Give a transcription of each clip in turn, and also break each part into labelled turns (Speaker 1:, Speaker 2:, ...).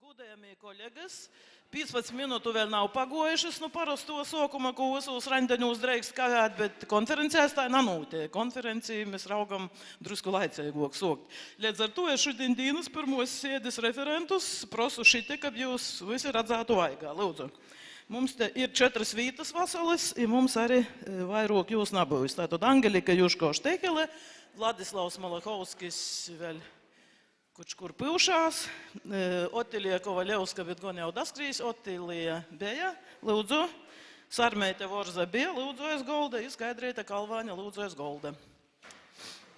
Speaker 1: Gudējamie kolēģis, 15 minūtu vēl nav pagojušas, parasto sokuma, ko visos randeņos drēkst kavēt, bet konferencēs tā nanūtie. Konferenciju mēs raugam drusku laicīgāk sokt. Līdz ar to es šodien dienas pirmos sēdes referentus prosu šite, kad jūs visi redzētu vaigā. Lūdzu. Mums te ir 4 vītas vasaras, un mums arī vairāk jūs nabūjus. Tātad Angelika Juško-Štekele, Vladislavs Malachovskis vēl kur pilšās, Otilija Kovaļevska, bet gan jau daskrīs, Otilija Beja, lūdzu, Sarmeite Vorza bija, lūdzu es golda, Izskaidrīta Kalvāņa, lūdzu es golda.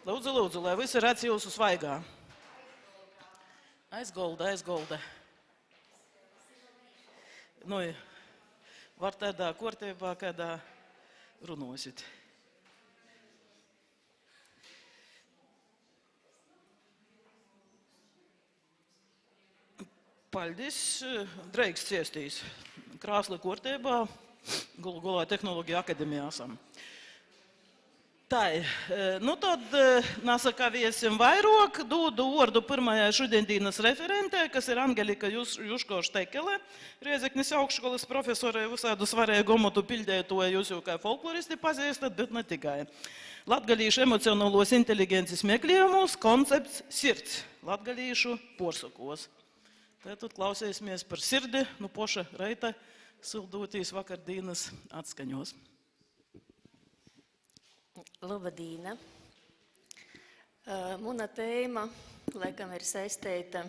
Speaker 1: Lūdzu, lūdzu, lai visi redz jūsu svaigā. Aizgolda, aizgolda. Nu, var tādā kortībā, kādā runosit. Paldies, drēkst ciestīs. Krāsli kortībā, Gulā tehnoloģija akadēmijā esam. Tā, nu tad nasakaviesim vairāk, dodu vārdu pirmajai šodienas referentē, kas ir Angelika Juško-Štekele, Riezeknis augšskolas profesorē, visādu svarīgu gomotu pildētoju, jūs jau kā folkloristi pazīstat, bet ne tikai. Latgalīšu emocionālos inteligences meklējumos koncepts sirds, latgalīšu porsakos. Tātad klausēsimies par sirdi, nu poša reita sildūtīs vakardīnas atskaņos.
Speaker 2: Labadīna. Muna tēma, laikam, ir saistīta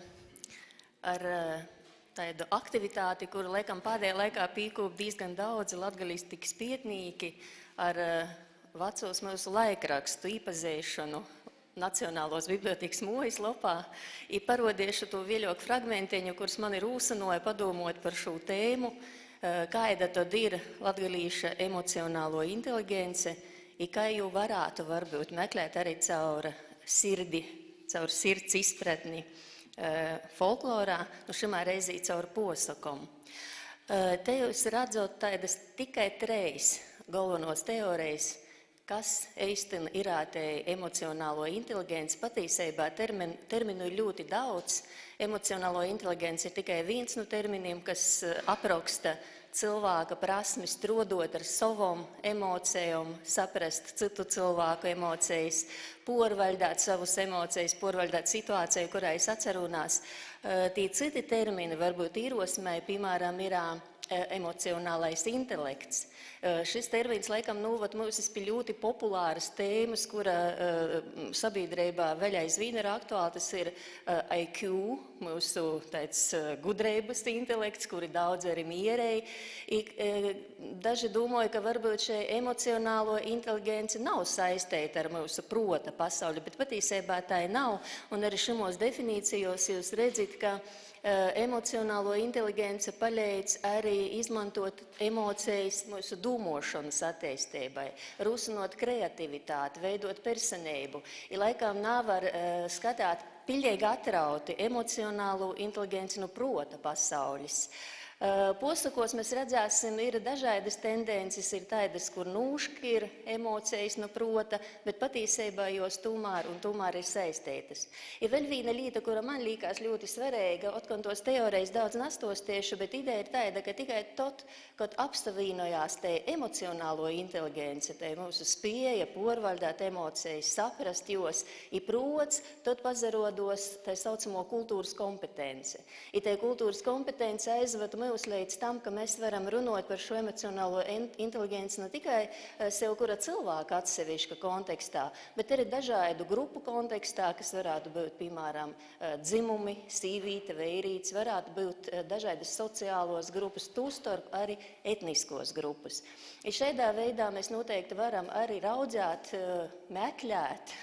Speaker 2: ar tādu aktivitāti, kuru, laikam, pēdējā laikā pīkūp diezgan daudzi latgalīstikas pietnīki ar vecos mūsu laikrakstu īpazēšanu Nacionālos bibliotēkas mūjas lopā. I parodiešu to vieļoku fragmentiņu, kurus man ir ūsanoja padomot par šo tēmu, kāda tad ir latgalīša emocionālo inteligence, i kā jau varētu varbūt meklēt arī caur sirdi, caur sirds izpratni folklorā, nu šimā reizī caur posakom. Te jūs redzot tādas tikai 3 galvenos teorijas, kas īstenībā ir emocionālo inteligenci. Patiesībā terminu ir ļoti daudz. Emocionālo inteligenci ir tikai viens no terminiem, kas apraksta cilvēka prasmi strādāt ar savām emocijām, saprast citu cilvēku emocijas, porvaļdāt savus emocijas, porvaļdāt situāciju, kurā es atcerunās. Tie citi termini varbūt ierosmē, piemēram, ir emocionālais intelekts. Šis termins, laikam, nuvat mūs pie ļoti populāras tēmas, kura sabiedrībā vēl aizvien ir aktuāli. Tas ir IQ, mūsu tāds gudrības intelekts, kuri daudz arī mierēji. Daži domāja, ka varbūt šī emocionālo inteligenci nav saistīta ar mūsu prota pasauli, bet patiesībā tā nav. Un arī šimos definīcijos jūs redzat, ka emocionālo inteligenci palīdz arī izmantot emocijas mūsu domāšanas attīstībai, rusinot kreativitāti, veidot personību. I laikam nevar skatāt pilnīgi atrauti emocionālo inteligenci no prota pasaules. Posakos mēs redzēsim, ir dažādas tendences, ir tādas, kur nūški ir emocijas no prota, bet patiesībā jos tomēr ir saistītas. Ir vēl viena lieta, kura man liekas ļoti svarīga, otkon tos teorijas daudz nastostiešu, bet ideja ir tāda, ka tikai tad, kad apstāvīnojās te emocionālo inteligenci, te mūsu spēja porvaļdāt emocijas, saprast jos, ir prots, tad pazarodos tā saucamo kultūras kompetence. I te kultūras kompetence aizved mūs līdz tam, ka mēs varam runāt par šo emocionālo inteligenci ne tikai sev kura cilvēka atsevišķa kontekstā, bet arī dažādu grupu kontekstā, kas varētu būt, piemēram, dzimumi, sīvīte, vērīts, varētu būt dažādas sociālos grupas, tūstarp arī etniskos grupas. I šādā veidā mēs noteikti varam arī raudzēt, meklēt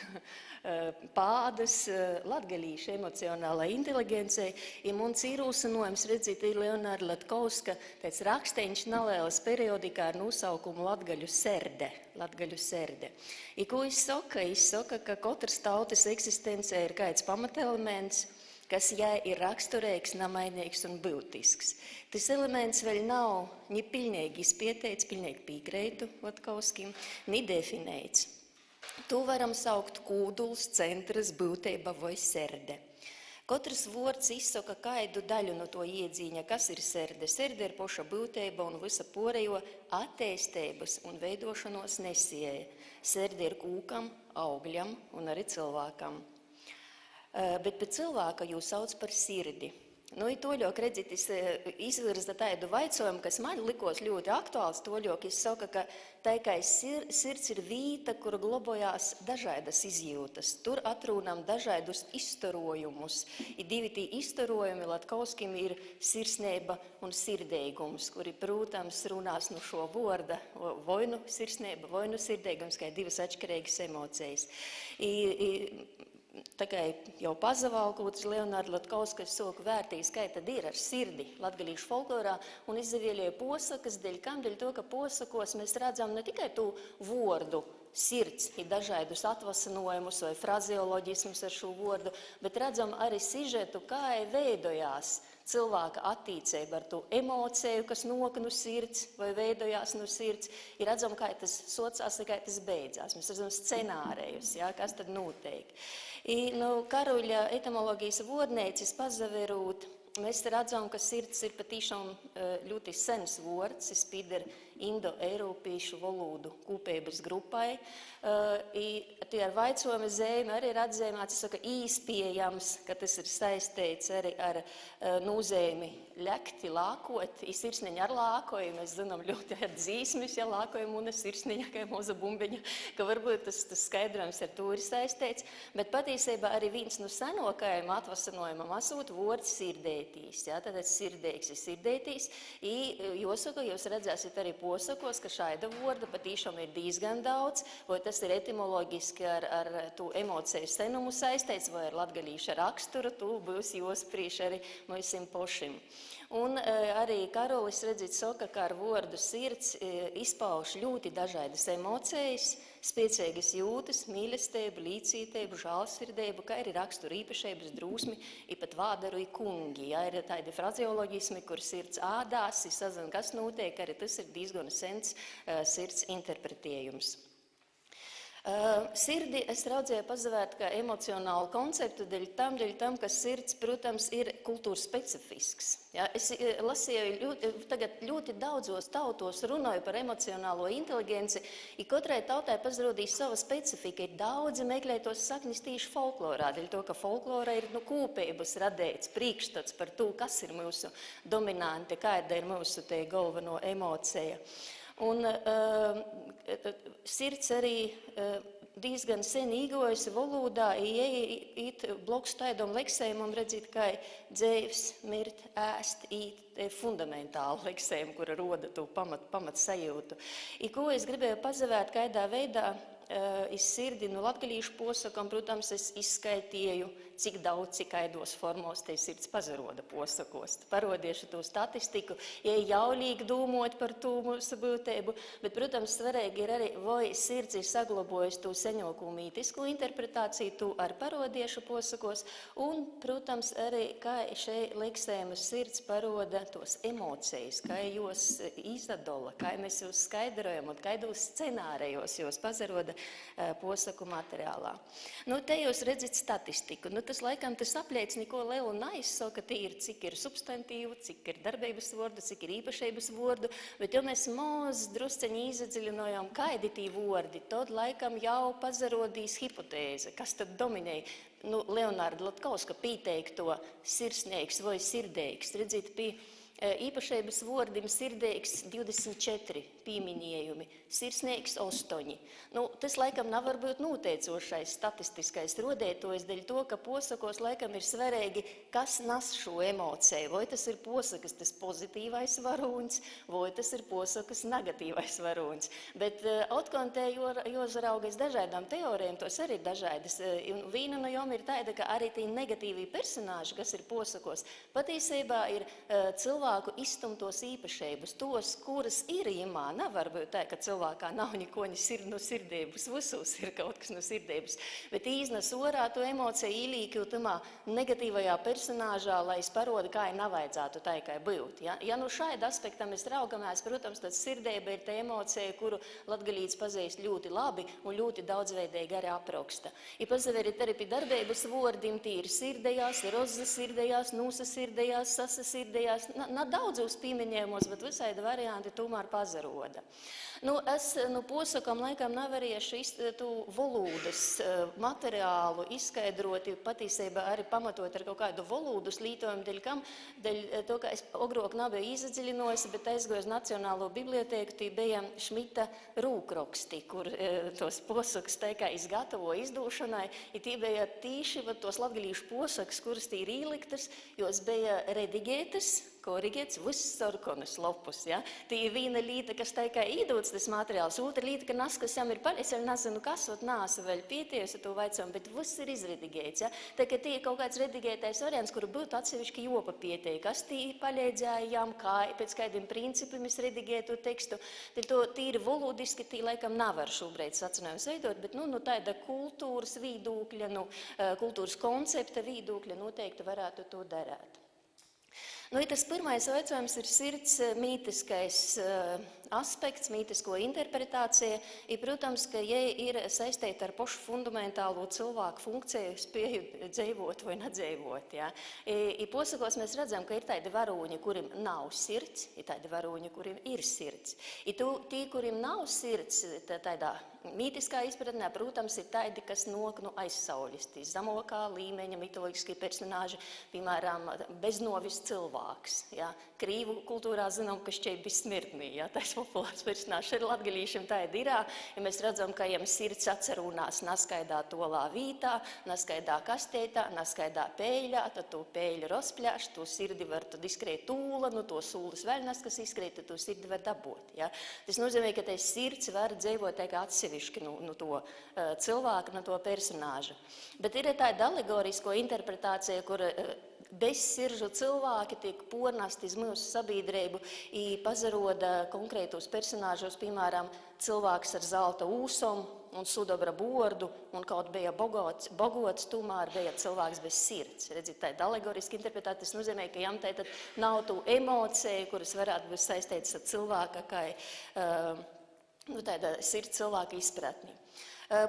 Speaker 2: pādas latgalīšu emocionālai inteligencei. I mums īrūsanojums, redzīt, ir Leonarda Latkovska tāds raksteņš nalēlas periodikā ar nosaukumu Latgaļu serde. I ko izsaka? Izsaka, ka katras tautas eksistencē ir kāds pamatelements, kas jai ir raksturīgs, namainīgs un būtisks. Tas elements vēl nav ni pilnīgi izpētīts, pilnīgi pīkreitu Latkovskim, ni definēts. To varam saukt kūduls, centrs, būtība vai serde. Katrs vords izsaka kaidu daļu no to iedzīņa, kas ir serde. Serde ir poša būteiba un visa porejo attīstības un veidošanos nesieja. Serde ir kūkam, augļam un arī cilvēkam. Bet pēc cilvēka jūs sauc par sirdi. Nu, i toļok, redzit, es izvirza tādu vaicojumu, kas man likos ļoti aktuāls. Toļok, es saku, ka tā kā sirds ir vīta, kur globojās dažādas izjūtas. Tur atrūnam dažādus izstarojumus. I divi tī izstarojumi latkauskim ir sirsneiba un sirdeigums, kuri, protams, runās no šo vorda, vai nu sirsneiba, vai nu sirdeigums, kā divas atšķirīgas emocijas. Tā kā jau pazavalkots Leonārda Latkauskas soku vērtīs, kā tad ir ar sirdi latgalīšu folklorā, un izzavielēja posakas, dēļ to, ka posakos mēs redzam ne tikai tu vordu sirds, ir dažādus atvasinojumus vai frazeoloģismus ar šo vordu, bet redzam arī sižetu, kā veidojās cilvēka attīcība ar to emociju, kas nok no sirds vai veidojās no sirds. Ir redzam, kā tas socās, kā tas beidzās. Mēs redzam scenārijus, ja, kas tad notiek. Karuļa etimologijas vodneicis pazaverūt, mēs redzam, ka sirds ir patīšām ļoti sens vords, es pieder indo-eiropīšu valodu kūpības grupai. Tie ar vaicojumu zīmi arī ir atzīmēts, ka īspējams, ka tas ir saistīts arī ar nozīmi ļekti, lākot, sirsniņa ar lākoju. Mēs zinām ļoti ar dzīsmis, ja lākoju una sirsniņa, kā moza bumbiņa, ka varbūt tas skaidrojums ar to ir saistīts, bet patiesībā arī viens no senokajiem atvasinojumam asūt vords sirdētīs. Ja? Tātad sirdēks ir sirdētīs. Jāsaka, jūs redzēsiet arī posakos, ka šāda vorda patīšām ir diezgan daudz, vai tas ir etimoloģiski ar to emociju senumu saistīts, vai ar latgalīša raksturu, to būs jāspriež arī mūsim pošim. Un arī Karolis, redzīt, saka, ka ar vordu sirds izpauž ļoti dažādas emocijas, spēcīgas jūtas, mīlestību, līdzītību, žālsirdību, kā arī rakstura īpašības, drūsmi, i pat vādaru i kungi. Ja, ir tādi frazeoloģismi, kur sirds ādās, i sazina, kas notiek, arī tas ir diezgan sens sirds interpretējums. Sirdi es raudzēju pazavērt kā emocionālu konceptu dēļ tam, ka sirds, protams, ir kultūras specifisks. Ja, es lasīju tagad ļoti daudzos tautos runāju par emocionālo inteligenci, i katrai tautai pazarūdīs sava specifika. Ir daudzi meklē tos saknis tīši folklorā, dēļ to, ka folklorā ir kūpības radēts priekšstats par to, kas ir mūsu dominanti, kāda ir mūsu te galveno emocija. Un sirds arī diezgan sen īgojusi valodā, iet bloks taidom leksējumam, redzīt, kā dzēvs, mirt, ēst, īt fundamentāli leksējumu, kura roda to pamat sajūtu. I ko es gribēju pazavērt, kādā veidā iz sirdi no latgalīšu posakam, protams, es izskaitīju, cik daudz, cik aidos formos te sirds pazaroda posakos. Parodiešu to statistiku, ja jaulīgi dūmot par to mūsu būtību, bet, protams, svarīgi ir arī, vai sirds ir saglabojis to seņoku mītisku interpretāciju, to ar parodiešu posakos, un, protams, arī, kā šeit leksējumas sirds paroda tos emocijas, kā jūs izdadola, kā mēs jūs skaidrojam un kādos scenārijos jūs pazaroda posaku materiālā. Te jūs redzat statistiku. Tas laikam tas apliecina, ko lielu neizsaka, cik ir substantīvu, cik ir darbības vordu, cik ir īpašības vordu, bet ja mēs maz drusceņi izadziļinojam, kādi tī vordi, tad laikam jau pazarodīs hipotēze, kas tad dominēja. Leonārda Latkauska pīteikto sirsnieks vai sirdeiks, redzīt, īpašības vordim sirdeiks 24 pīminējumi, sirsnieks 8. Tas laikam nav varbūt noteicošais statistiskais rodētojs, dēļ to, ka posakos laikam ir svarīgi, kas nes šo emociju. Vai tas ir posakas tas pozitīvais varūns, vai tas ir posakas negatīvais varūns. Bet otkon te jozaraugas dažādām teorijām, tos arī dažādas. Vīna no jom ir tāda, ka arī tī negatīvī personāži, kas ir posakos, patiesībā ir cilvēki, cilvēku izstumtos īpašības, tos, kuras ir imā. Nevar būt tā, ka cilvēkā nav nikoņa no sirdības, visus ir kaut kas no sirdības, bet iznes orā to emociju īlīki tamā negatīvajā personāžā, lai es parodu, kā ir nevajadzētu tā, kā būt. Ja nu šāda aspekta mēs raugamās, protams, tad sirdība ir tā emocija, kuru latgalīts pazīst ļoti labi un ļoti daudzveidīgi arī apraksta. Ja pazaverit arī pie darbības vārdiem, tī ir sirdējās, rozasirdējās, nūsasirdējās, sasasirdējās, daudzos pieminējumos, bet visādi varianti tomēr pazaroda. Es posakam laikam nevarēšu tu volūdas materiālu izskaidrot, patīsībā arī pamatot ar kaut kādu volūdas lītojumu, dēļ to, ka es agrāk nebiju izadziļinājusi, bet aizgoju uz Nacionālo bibliotēku, tī bija Šmita rūkroksti, kur tos posakas tā kā izgatavoja izdūšanai, i tī bija tīši tos latgalīšu posakas, kuras tī ir īliktas, jos bija redigētas, korigēts, viss sarkonas lopus. Ja? Tī ir viena līta, kas tā kā īdūts tas materiāls, otra līta, ka nas, kas jām ir paļas, es nezinu, kas, nāsa vēl pietiejusi to vaicam, bet viss ir izredigēts. Ja? Tā kā tī ir kaut kāds redigētais variants, kuru būtu atsevišķi jopa pietieja, kas tī palīdzēja jām, kā, pēc kādiem principiem es redigētu tekstu. Tī ir volūdiski, tī laikam nevar šobrīd sacinājums veidot, bet tāda kultūras vīdūkļa, kultūras koncepta vīdūkļa noteikti varētu to darēt. Tas pirmais jautājums ir sirds mītiskais aspekts, mītisko interpretācija. Protams, ka ir saistīta ar pašu fundamentālo cilvēku funkciju, spēju dzīvot vai nedzīvot. Ja? Posakos mēs redzam, ka ir tādi varoņi, kuriem nav sirds, ir tādi varoņi, kuriem ir sirds. Tī, kuriem nav sirds, tādā mītiskā izpratnē, protams, ir tādi, kas nok no aizsaules, tī zamokā līmeņa mitoloģiskie personāži, piemēram, beznovis cilvēks. Ja? Krīvu kultūrā zinām, ka šķiet besmirtnī, ja? Tas populārs personāžs ir latgalīšiem tādi ir, ja mēs redzam, ka jiem sirds atcerunās naskaidā tolā vītā, naskaidā kasteitā, naskaidā pēļā, tad to pēļu rozpļāš, to sirdi var tad izskrēt tūla, to sūlas vēl nas, kas izskrēt, tad to sirdi var dabūt. Ja? Tas nozīmē, ka tas sirds var dzīvot tā kā atsevišķi no to cilvēka, no to personāža. Bet ir tāda alegorisko interpretācija, kur bezsiržu cilvēki tiek pornasti iz mūsu sabiedrību i pazaroda konkrētos personāžos, piemēram, cilvēks ar zelta ūsom un sudobra bordu, un kaut bija bogots, tomēr bija cilvēks bez sirds. Redzit, tāda alegoriski interpretēta, tas nozīmē, ka jām tātad nav tu emociju, kuras varētu būt saistītas ar cilvēka, kā tāda sirds cilvēka izpratni.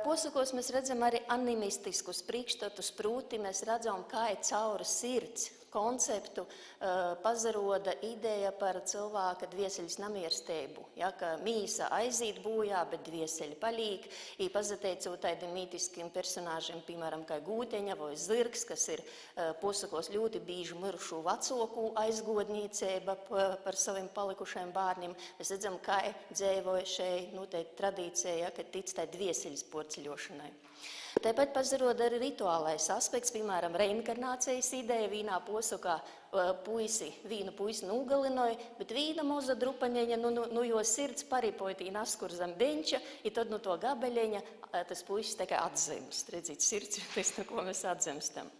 Speaker 2: Posakos mēs redzam arī animistiskus priekšstatus, proti mēs redzam, kā ir cauri sirds konceptu pazaroda ideja par cilvēka dvieseļas namierstību. Ja, ka mīsa aiziet bojā, bet dvieseļi palīk. I pazateicot tādiem mītiskiem personāžiem, piemēram, kā Gūteņa vai Zirgs, kas ir posakos ļoti bīži mirušu vecāku aizgodniecība par saviem palikušajiem bērniem. Mēs redzam, kā dzīvoja šeit tradīcija, ka tic tai dvieseļas porceļošanai. Tāpat pazaroda arī rituālais aspekts, piemēram, reinkarnācijas ideja. Vienā posakā vienu puisi nogalinoja, bet viena moza drupaņeņa no jo sirds paripoja tī naskur zem beņča, i tad no to gabeļeņa tas puisis tā kā atzimst. Redzīt, sirds ir tas, no ko mēs atzimstam.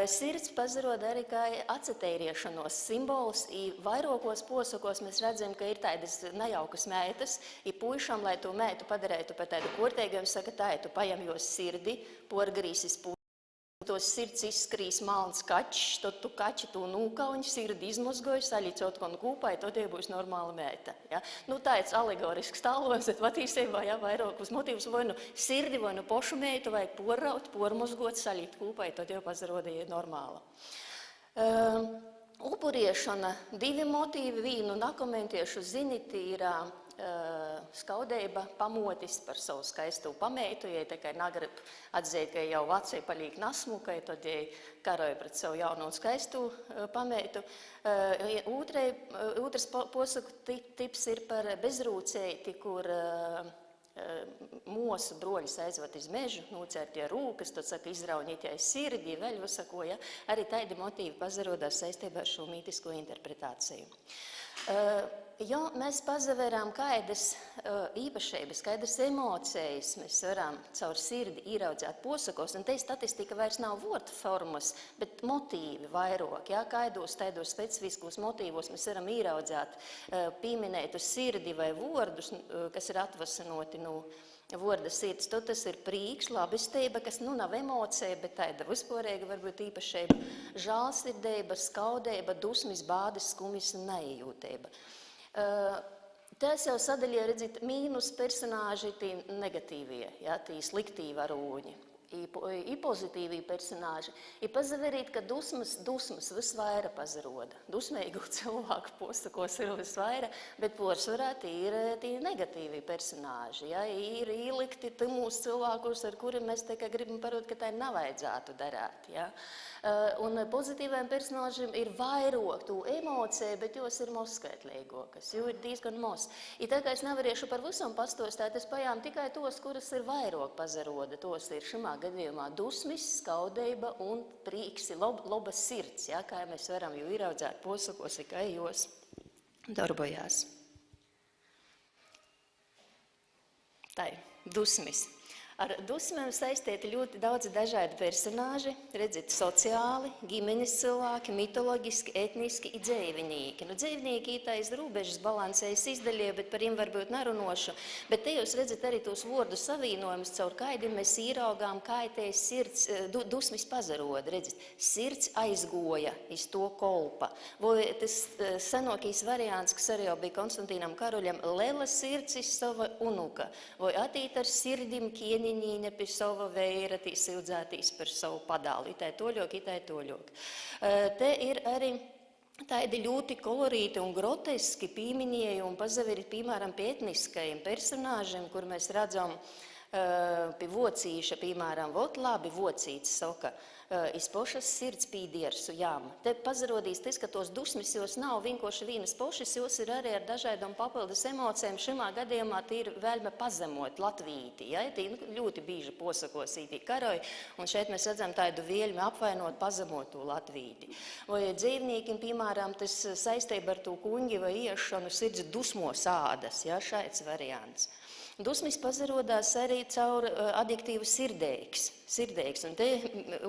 Speaker 2: Sirds pazaroda arī kā atceteiriešanos simbols, i vairākos posakos mēs redzam, ka ir tādas nejaukas meitas, i puišam, lai to meitu padarētu par tādu korteigiem, saka tā, tu pajam jos sirdi, porgrīsis puiši. Tos sirds izskrīs malns kačs, tad tu kači to nūkauņu, sirdi izmozgoju, saļicot kon kūpai, tad jau būs normāla meita. Ja? Tāds alegorisks tālojums, bet patīsībā, ja, vairākus motīvus vai nu sirdi, vai nu pošu meitu, vajag porraut, pormozgot, saļīt kūpai, tad jau pazarodīja normāla. Upuriešana, divi motīvi, vienu nakomentiešu ziniti ir skaudeiba pamotis par savu skaistu pameitu, ja tā kā nagrib atzīt, ka jau vecai palīk nasmukai, tad ja karoja pret savu jaunu un skaistu pameitu. Otrs posaku tips ir par bezrūceiti, kur mūsu broļus aizved iz mežu, nocērtie rūkas, tad saka izraunītie sirdi, vēl visako, ja? Arī tādi motīvi pazarodās saistībā ar šo mītisko interpretāciju. Jo mēs pazaverām kaidas īpašības, kaidas emocijas, mēs varam caur sirdi ieraudzēt posakos, un te statistika vairs nav vārdu formas, bet motīvi vairāk, ja, kaidos, taidos specifiskos motīvos mēs varam ieraudzēt, pieminēt uz sirdi vai vārdus, kas ir atvasanoti no vārda sirds, tad tas ir prīks, labestība, kas nav emocija, bet tāda vispārīga varbūt īpašība, žālsirdība, skaudība, dusmis, bādes, skumis un neījūtība. Tas jau sadaļā redzēt mīnus personāži, tī negatīvie, ja, tī sliktī varūņi. I pozitīvī personāži. I pazaverīt, ka dusmas visvaira pazaroda. Dusmeigu cilvēku posakos ir visvaira, bet porsvarā ir tī negatīvī personāži. Ja? Ir īlikti timūs cilvēkus, ar kuriem mēs tikai gribam parot, ka tā nevajadzētu darāt. Ja? Un pozitīvajiem personāžiem ir vairāk tū emociju, bet jos ir mozskaitlīgokas, jo ir diezgan moz. I tā kā es nevariešu par visam pastostāt, es pajām tikai tos, kuras ir vairāk pazaroda. Tos ir šimā gadījumā dusmis, skaudeiba un prīks, loba sirds, ja, kā mēs varam jau ieraudzēt posakos, kā jos darbojās. Tā, dusmis. Ar dusmēm saistīti ļoti daudz dažādi personāži, redzēt, sociāli, ģimenes cilvēki, mitoloģiski, etniski i dzēvinīki. Dzēvinīki ir tais rūbežas balansējas izdaļie, bet par viņiem varbūt nerunošu. Bet te jūs redzat arī tos vārdu savīnojumus, caur kaidim mēs īraugām, kaitēs sirds, dusmis pazaroda, redzat, sirds aizgoja iz to kolpa. Vai tas senokīs variants, kas arī jau bija Konstantīnam Karoļam, lela sirds iz sava unuka, vai atīt ar sirdim kieniņīne pie sava veira, tīs ildzētīs par savu padālu, itai toļok. Te ir arī tādi ļoti kolorīti un groteski pīminējumi pazaverīt, piemēram, pie etniskajiem personāžiem, kur mēs redzam pie vocīša, piemēram, vot labi vocīts saka, iz pošas sirds pīdiersu jām. Te pazarodīs tas, ka tos dusmis jos nav vienkārši vienas pošas, jos ir arī ar dažādām papildus emocijām. Šimā gadījumā tī ir vēlme pazemot latvīti, ja? Tī ļoti bīži posakos ītī karoj, un šeit mēs redzam tādu vēlmi apvainot, pazemot to latvīti. Vai dzīvniekiem, piemēram, tas saistība ar to kuņģi vai iešanu sirds dusmos ādas, ja? Šaids variants. Dusmis pazarodās arī caur adjektīvu sirdeigs. Un te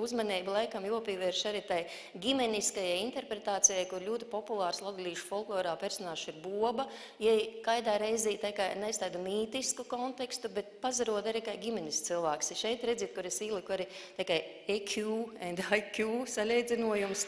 Speaker 2: uzmanība laikam jopīvērš arī tai ģimeniskajai interpretācijai, kur ļoti populārs latgalīšu folklorā personāžs ir boba, ja kaidā reizī tikai nes tādu mītisku kontekstu, bet pazarod arī kā ģimenes cilvēks. Šeit redzat, kur es īliku arī tikai EQ and IQ salīdzinojums,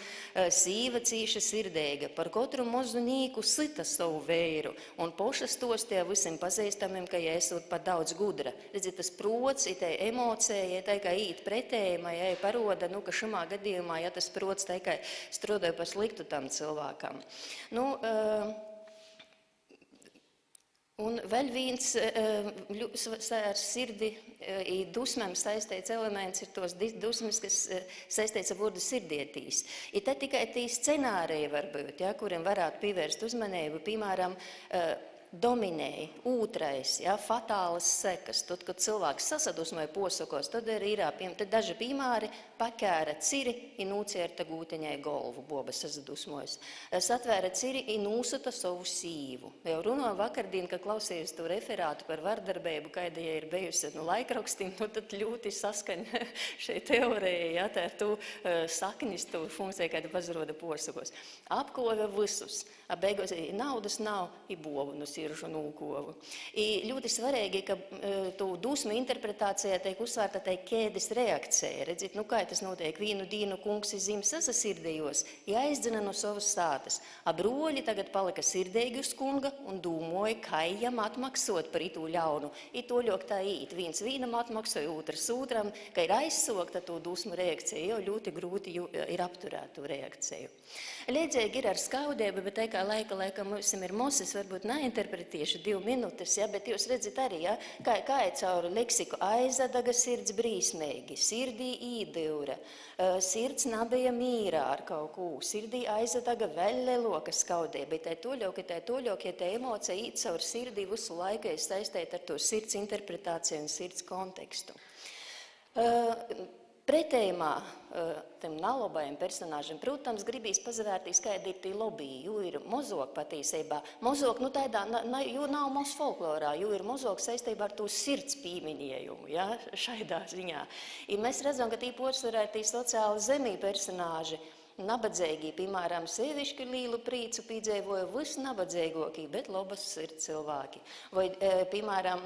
Speaker 2: sīva cīša sirdeiga, par katru mozu nīku sita savu veiru, un pošas tos tie visiem pazīstamiem, ka ja esot pat daudz gudra. Redzat, tas prots, tai emocija, ja tai kā īt pretējumā, ja paroda, ka šimā gadījumā, ja tas prots tikai strādāja par sliktu tam cilvēkam. Un vēl viens ar sirdi dusmēm saistīts elements ir tos dusmas, kas saistīts ar vārdu sirdietīs. I te tikai tī scenāriji var būt, ja, kuriem varētu pievērst uzmanību, piemēram, dominēja, ūtrais, ja, fatālas sekas. Tad, kad cilvēks sasadusmoja posakos, tad ir daži piemēri, pakēra ciri i nūcierta gūteņai golvu, boba sasadusmojas. Satvēra ciri i nūsuta savu sīvu. Jau runāju vakardien, ka klausījos to referātu par vardarbību, kaida ja ir bijusi laikrakstīm, tad ļoti saskaņa šai teorija, ja, tā ir tu saknis, tu funkcija, kāda pazaroda posakos. Apkova visus. Beigās naudas nav, i bovu no siržu nūkovu. I ļoti svarīgi, ka tu dusmu interpretācijā tiek uzsvērta tai ķēdes reakcija. Redzit, kā tas notiek? Vienu dienu kungs iz zim sasasirdējos, jāizdzina no savas sātas. A broļi tagad palika sirdēgi uz kunga un dūmoja, kā jam atmaksot par itū ļaunu. I to ļok tā īt. Viens vienam atmaksoja, otrs otram, ka ir aizsokta to dusmu reakcija, jo ļoti grūti ir apturēt to reakciju. Līdzīgi ir ar skaudību, bet tā kā laika mums ir moses, varbūt neinterpretiešu 2 minūtes, ja, bet jūs redzat arī, ja, kā ir caur leksiku aizadaga sirds brīsmīgi, sirdī īdivra, sirds nabija mīrā ar kaut ko, sirdī aizadaga vēl leloka skaudība, tai toļok, ja tā emocija īt caur sirdī visu laiku ir saistīt ar to sirds interpretāciju un sirds kontekstu. Pretējumā tam nalobajam personāžam, protams, gribīs pazavērtīs, kāda ir tī lobby, jo ir mozok patīsībā. Mozok, nu tādā, jo nav mūsu folklorā, jo ir mozok saistībā ar to sirds pīminējumu, ja, šaidā ziņā. I mēs redzam, ka tī porcelārā ir tī sociāli zemī personāži, nabadzēgī, piemēram, sevišķi līlu prīcu pīdzēvoja visnabadzēgokī, bet labas sirds cilvēki. Vai, piemēram,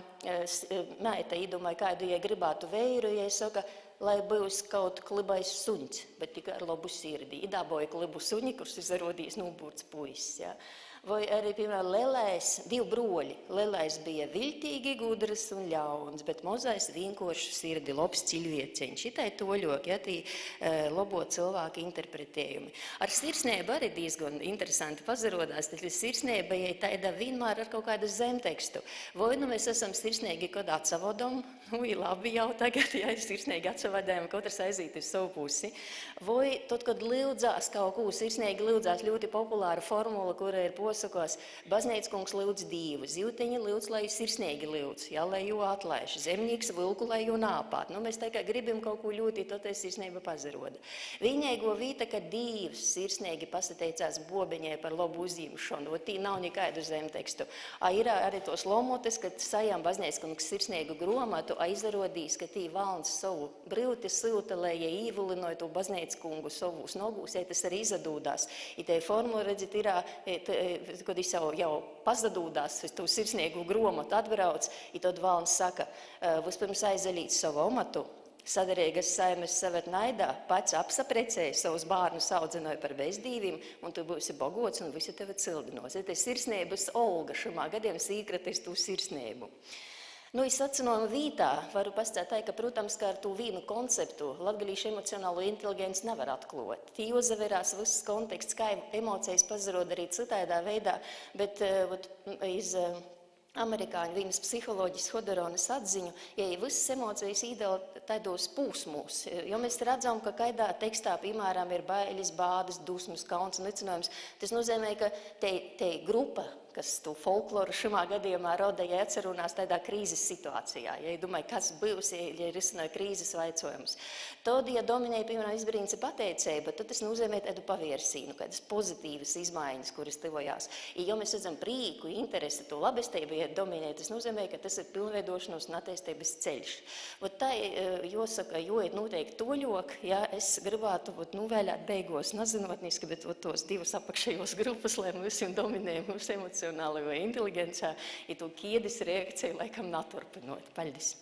Speaker 2: meita īdomāja, kādu, ja gribētu veiru, ja saka, lai būs kaut klibais suņs, bet tikai ar labu sirdī. Idāboja klibu suņi, kurš izrādījis nūburts puisis. Ja. Vai arī, piemēram, Lelais, divi broļi. Lelais bija viltīgi, gudrs un ļauns, bet Mozais vienkārši sirdi, labs cilvēceņš. Šitai toļok, ja, tī labo cilvēku interpretējumi. Ar sirsnību arī diezgan interesanti pazarodās, tad sirsnība ir tāda vienmēr ar kaut kādu zemtekstu. Vai nu mēs esam sirsnīgi, kad atsavodam, labi jau tagad, ja sirsnīgi atsavadējam, katrs aiziet uz savu pusi. Vai tad, kad lūdzās kaut ko, sirsnīgi lūdzās ļoti populāra formula, kura ir posakos, baznīca kungs lūdz Dievu, zīvteņi lūdz, lai sirsnīgi lūdz, ja, lai jū atlaiž, zemnīgs vilku, lai jū nāpāt. Nu, mēs tā kā gribam kaut ko ļoti, tad tā sirsnība pazaroda. Vienīgo vīta, ka Dievs sirsnīgi pasateicās bobeņai par labu uzņemšanu, tī nav nekādu zemtekstu. Ir arī tos lomotes, kad sajām baznīca kungs sirsnīgu gromatu, izrādījis, ka tī valns savu brīvti silta, lai ja īvulinoja to baznīcu kungu savus nogūs, ja tas arī izadūdās. I te formula, redzit, ir, kad es jau pazadūdās, to sirsnieku gromatu atbrauc, i tad valns saka, vispirms aizalīt savu omatu, sadarīgas saimes savet naidā, pats apsaprecēja savus bārnus audzināja par bezdīvim, un tu būsi bogots, un visi tevi cildinos. Ja te sirsnības olga šamā gadiem sīkratis tu sirsnību. Nu, es atcinojumu vītā varu pastāstīt tā, ka, protams, ka ar to vienu konceptu latgalīšu emocionālo inteligenci nevar atklot. Tī jozaverās viss konteksts, kā emocijas pazarod arī citaidā veidā, bet iz amerikāņu vienas psiholoģijas Hodoronas atziņu, ja visas emocijas īdala tādos pūsmos, jo mēs redzam, ka kaidā tekstā, piemēram, ir bailes, bādas, dusmas, kauns un licinājums, tas nozīmē, ka te grupa, kas to folkloru šimā gadījumā roda, ja atcerunās tādā krīzes situācijā, ja domāju, kas būs, ja risināja krīzes vaicojumus. Tad, ja dominēja, piemēram, izbrīnci pateicība, tad tas nozīmē tādu pavirsīnu, kādas pozitīvas izmaiņas, kuras tuvojās. Ja mēs redzam prīku, interesi, to labestību, ja dominē, tas nozīmē, ka tas ir pilnveidošanos un attīstības ceļš. Vat tā, jāsaka, jo ir noteikti toļok, ja es gribētu vēlēt beigos nezinotniski, bet tos divus apakšējos grupas, lai mums dominē mūsu emocionālajo inteligencā, ja to ķiedes reakciju laikam naturpinot. Paldies!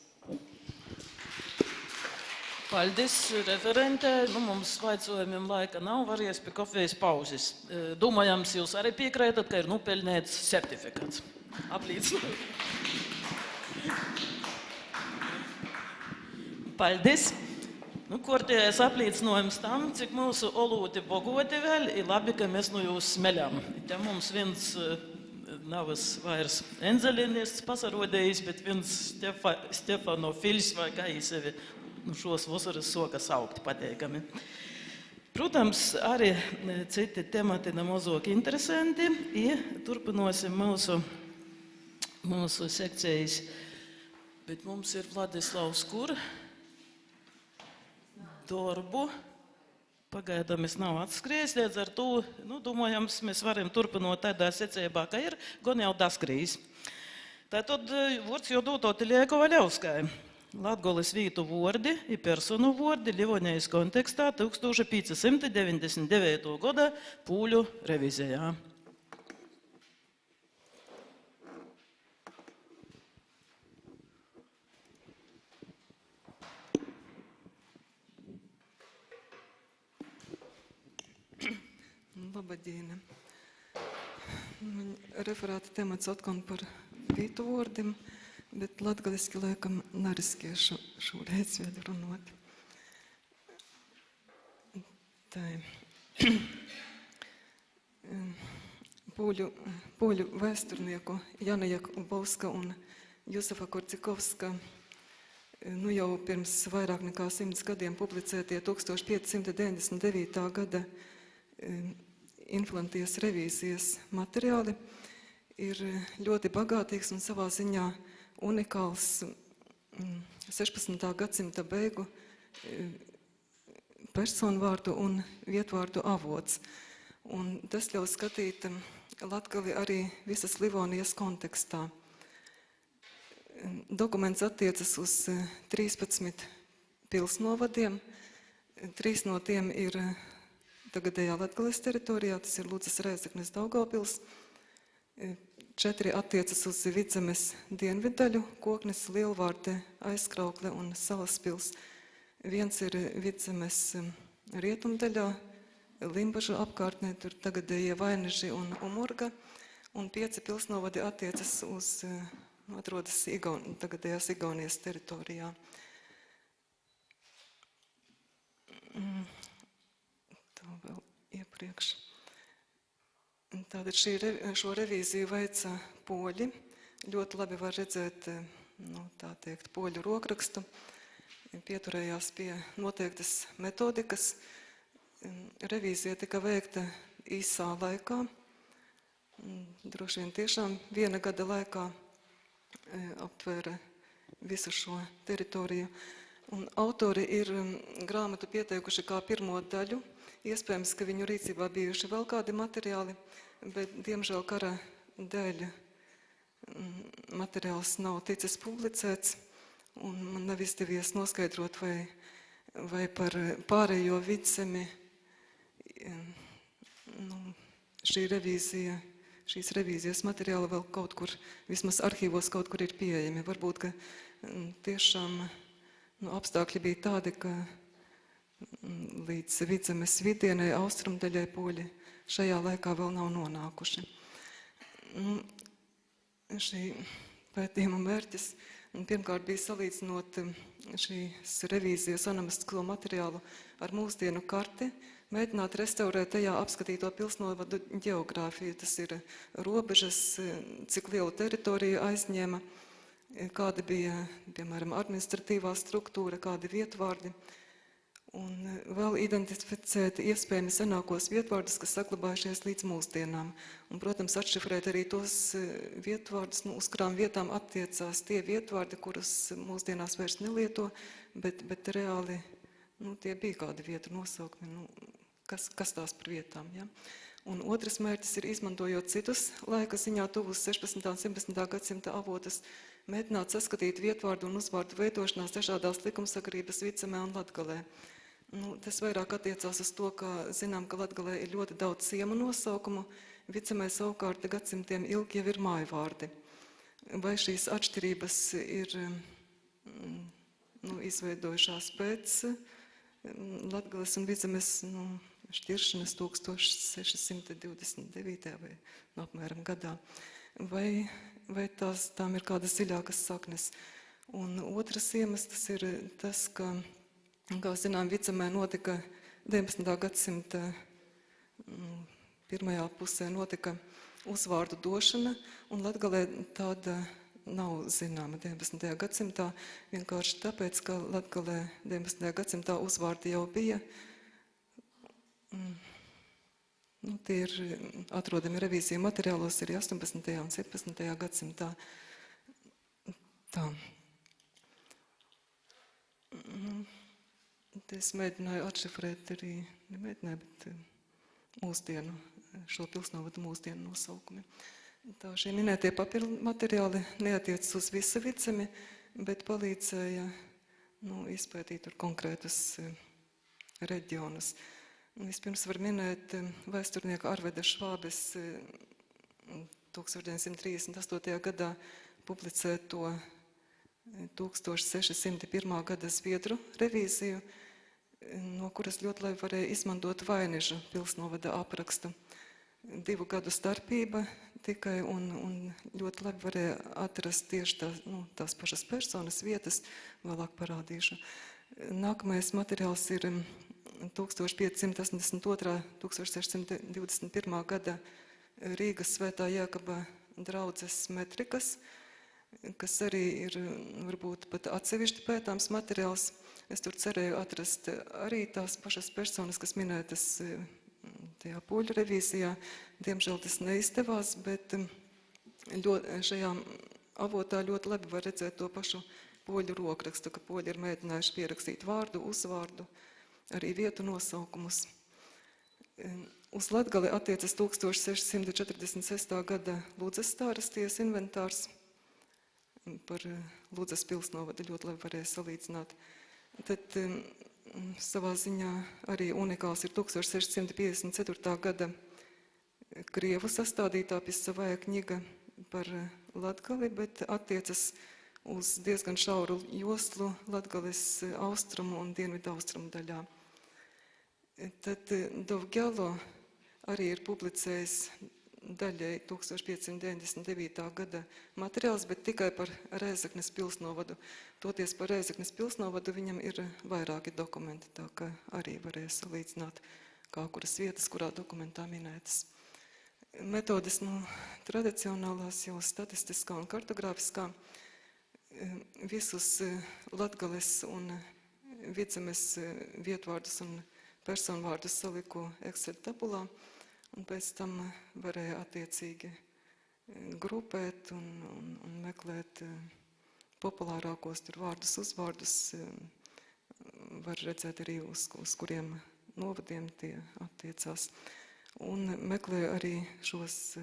Speaker 1: Paldies, referente. Nu, mums vaicojumiem laika nav, varies pie kafijas pauzes. Domājams, jūs arī piekrētat, ka ir nopelnēts certifikāts. Aplīdzinājums. Paldies! Nu, kortējais aplīcinājums tam, cik mūsu olūti bogoti vēl, ir labi, ka mēs nu jūs smeļam. Te mums viens navas vairs enzelinists pasarodējis, bet viens Stefano Fils vai kā jī sevi šos vasaras soka saukti pateikami. Protams, arī citi temati nemazāk interesanti, turpinosim mūsu sekcijas, bet mums ir Vladislavs Kur. Darbu pagaidām es nav atskrējis, līdz ar to, domājams, mēs varam turpinot tādā secībā, ka ir gan jau daskrījis. Tātad vārds jau dototi Lieko Vaļauskai. Latgoles vītu vordi i personu vordi Livonijas kontekstā 1599. gada pūļu revizijā.
Speaker 3: Labadiena. Referāta temats atkon par vītu vordiem, bet latgaliski laikam nariskiešu šoreiz vēl runot. Tā. Poļu vēsturnieku Jana Jakubovska un Josefa Korcikovska jau pirms vairāk nekā 100 gadiem publicētie 1599. gada Inflantijas revīzijas materiāli ir ļoti bagātīgs un savā ziņā unikāls 16. gadsimta beigu personvārdu un vietvārdu avots. Un tas ļauj skatīt Latgali arī visas Livonijas kontekstā. Dokuments attiecas uz 13 pilsnovadiem. 3 no tiem ir tagadējā Latgales teritorijā, tas ir Ludzas, Rēzeknes, Daugavpils. 4 attiecas uz Vidzemes dienvidaļu, Koknes, Lielvārde, Aizkraukle un Salaspils. 1 ir Vidzemes rietumdaļā, Limbažu apkārtnē, tur tagadējie Vaineži un Umurga, un 5 pilsnovadi attiecas uz, atrodas tagadējās Igaunijas teritorijā. Tā vēl iepriekš. Tātad šo revīziju veica poļi. Ļoti labi var redzēt, tā teikt, poļu rokrakstu. Pieturējās pie noteiktas metodikas. Revīzija tika veikta īsā laikā. Droši vien tiešām 1 gada laikā aptvēra visu šo teritoriju. Un autori ir grāmatu pieteikuši kā pirmo daļu. Iespējams, ka viņu rīcībā bijuši vēl kādi materiāli, bet, diemžēl, kara dēļ materiāls nav ticis publicēts, un man nav izdevies noskaidrot, vai par pārējo Vidzemi šīs revīzijas materiāli vēl kaut kur, vismaz arhīvos kaut kur ir pieejami. Varbūt, ka tiešām apstākļi bija tādi, ka līdz Vidzemes vidienai, austrumdaļai poļi šajā laikā vēl nav nonākuši. Šī pētījuma mērķis pirmkārt bija salīdzinot šīs revīzijas onomistisko materiālu ar mūsdienu karti, mēģināt restaurēt tajā apskatīto pilsnovadu ģeogrāfiju. Tas ir robežas, cik lielu teritoriju aizņēma, kāda bija, piemēram, administratīvā struktūra, kādi vietvārdi. Un vēl identificēt iespējami senākos vietvārdus, kas saglabājušies līdz mūsdienām. Un, protams, atšifrēt arī tos vietvārdus, uz kurām vietām attiecās tie vietvārdi, kurus mūsdienās vairs nelieto, bet reāli tie bija kādi vietu nosaukumi, kas tās par vietām. Ja? Un otrs mērķis ir, izmantojot citus laika ziņā tuvus 16. un 17. gadsimta avotus, mēģināt saskatīt vietvārdu un uzvārdu veidošanās dažādās likumsakarības Vidzemē un Latgalē. Tas vairāk attiecās uz to, ka zinām, ka Latgalē ir ļoti daudz ciemu nosaukumu, Vidzemē savukārt gadsimtiem ilgi jau ir mājvārdi. Vai šīs atšķirības ir izveidojušās pēc Latgales un Vidzemes šķiršanas 1629. vai apmēram gadā, vai tām ir kādas dziļākas saknes. Un otrs iemesls ir tas, ka, kā zinām, Vidzemē notika 19. gadsimta pirmajā pusē notika uzvārdu došana, un Latgalē tāda nav zināma 19. gadsimtā, vienkārši tāpēc, ka Latgalē 19. gadsimtā uzvārdi jau bija. Tie ir atrodami revīziju materiālos arī 18. un 17. gadsimtā. Tā. Es mēģināju atšifrēt arī, bet mūsdienu, šo pilsnovadu mūsdienu nosaukumi. Tā šie minētie papīra materiāli neatiecas uz visu Vidzemi, bet palīdzēja izpētīt tur konkrētus reģionus. Vispirms var minēt vēsturnieka Arveda Švābes 1938. gadā publicēto 1601. gada zviedru revīziju, no kuras ļoti labi varēja izmantot Vainežu pilsnovada aprakstu. 2 gadu starpība tikai un ļoti labi varēja atrast tieši tās pašas personas vietas, vēlāk parādīšu. Nākamais materiāls ir 1582. 1621. gada Rīgas Svētā Jēkaba draudzes metrikas, kas arī ir varbūt pat atsevišķi pētāms materiāls. Es tur cerēju atrast arī tās pašas personas, kas minētas tajā poļu revīzijā. Diemžēl tas neizdevās, bet šajā avotā ļoti labi var redzēt to pašu poļu rokrakstu, ka poļi ir mēģinājuši pierakstīt vārdu, uzvārdu, arī vietu nosaukumus. Uz Latgali attiecas 1646. gada Ludzas stārasties inventārs. Par Ludzas pilsnovadu ļoti labi varēja salīdzināt. Tad savā ziņā arī unikāls ir 1654. gada Krievu sastādītā Pisavaja kņiga par Latgali, bet attiecas uz diezgan šauru joslu Latgales austrumu un dienvidu austrumu daļā. Tad Dovģelo arī ir publicējis daļai 1599. gada materiāls, bet tikai par Rēzeknes pilsnovadu. Toties par Rēzeknes pilsnovadu viņam ir vairāki dokumenti, tā ka arī varēja salīdzināt, kā kuras vietas, kurā dokumentā minētas. Metodes tradicionālās, jau statistiskā un kartogrāfiskā, visus Latgales un Vidzemes vietvārdus un personvārdus saliku Excel tabulā, un pēc tam varēja attiecīgi grupēt un meklēt populārākos tur vārdus, uzvārdus. Var redzēt arī, uz kuriem novadiem tie attiecās. Un meklēja arī šos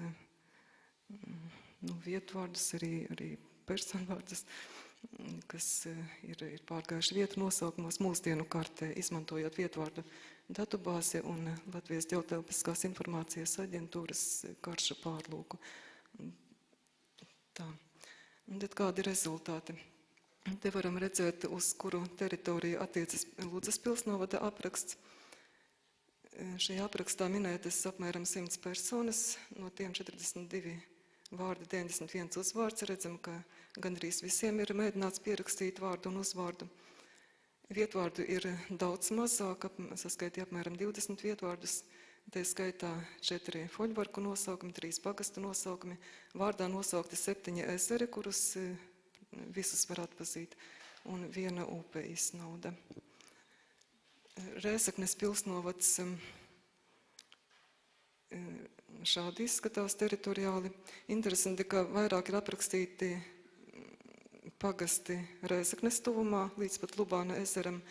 Speaker 3: vietvārdus, arī personvārdus, kas ir pārgājuši vietu nosaukumos mūsdienu kartē, izmantojot vietvārdu datubāzi un Latvijas ģeotelpiskās informācijas aģentūras karšu pārlūku. Tā. Un tad kādi rezultāti? Te varam redzēt, uz kuru teritoriju attiecas Ludzas pilsnovada apraksts. Šajā aprakstā minētas apmēram 100 personas, no tiem 42 vārdi, 91 uzvārds. Redzam, ka gandrīz visiem ir mēģināts pierakstīt vārdu un uzvārdu. Vietvārdu ir daudz mazāk, saskaitīja apmēram 20 vietvārdus, te skaitā 4 foļvarku nosaukumi, 3 pagastu nosaukumi, vārdā nosaukti 7 ezeri, kurus visus var atpazīt, un 1 upe Isnauda. Rēzeknes pilsnovads šādi izskatās teritoriāli. Interesanti, ka vairāk ir aprakstīti pagasti Rēzeknes tuvumā, līdz pat Lubāna ezeram,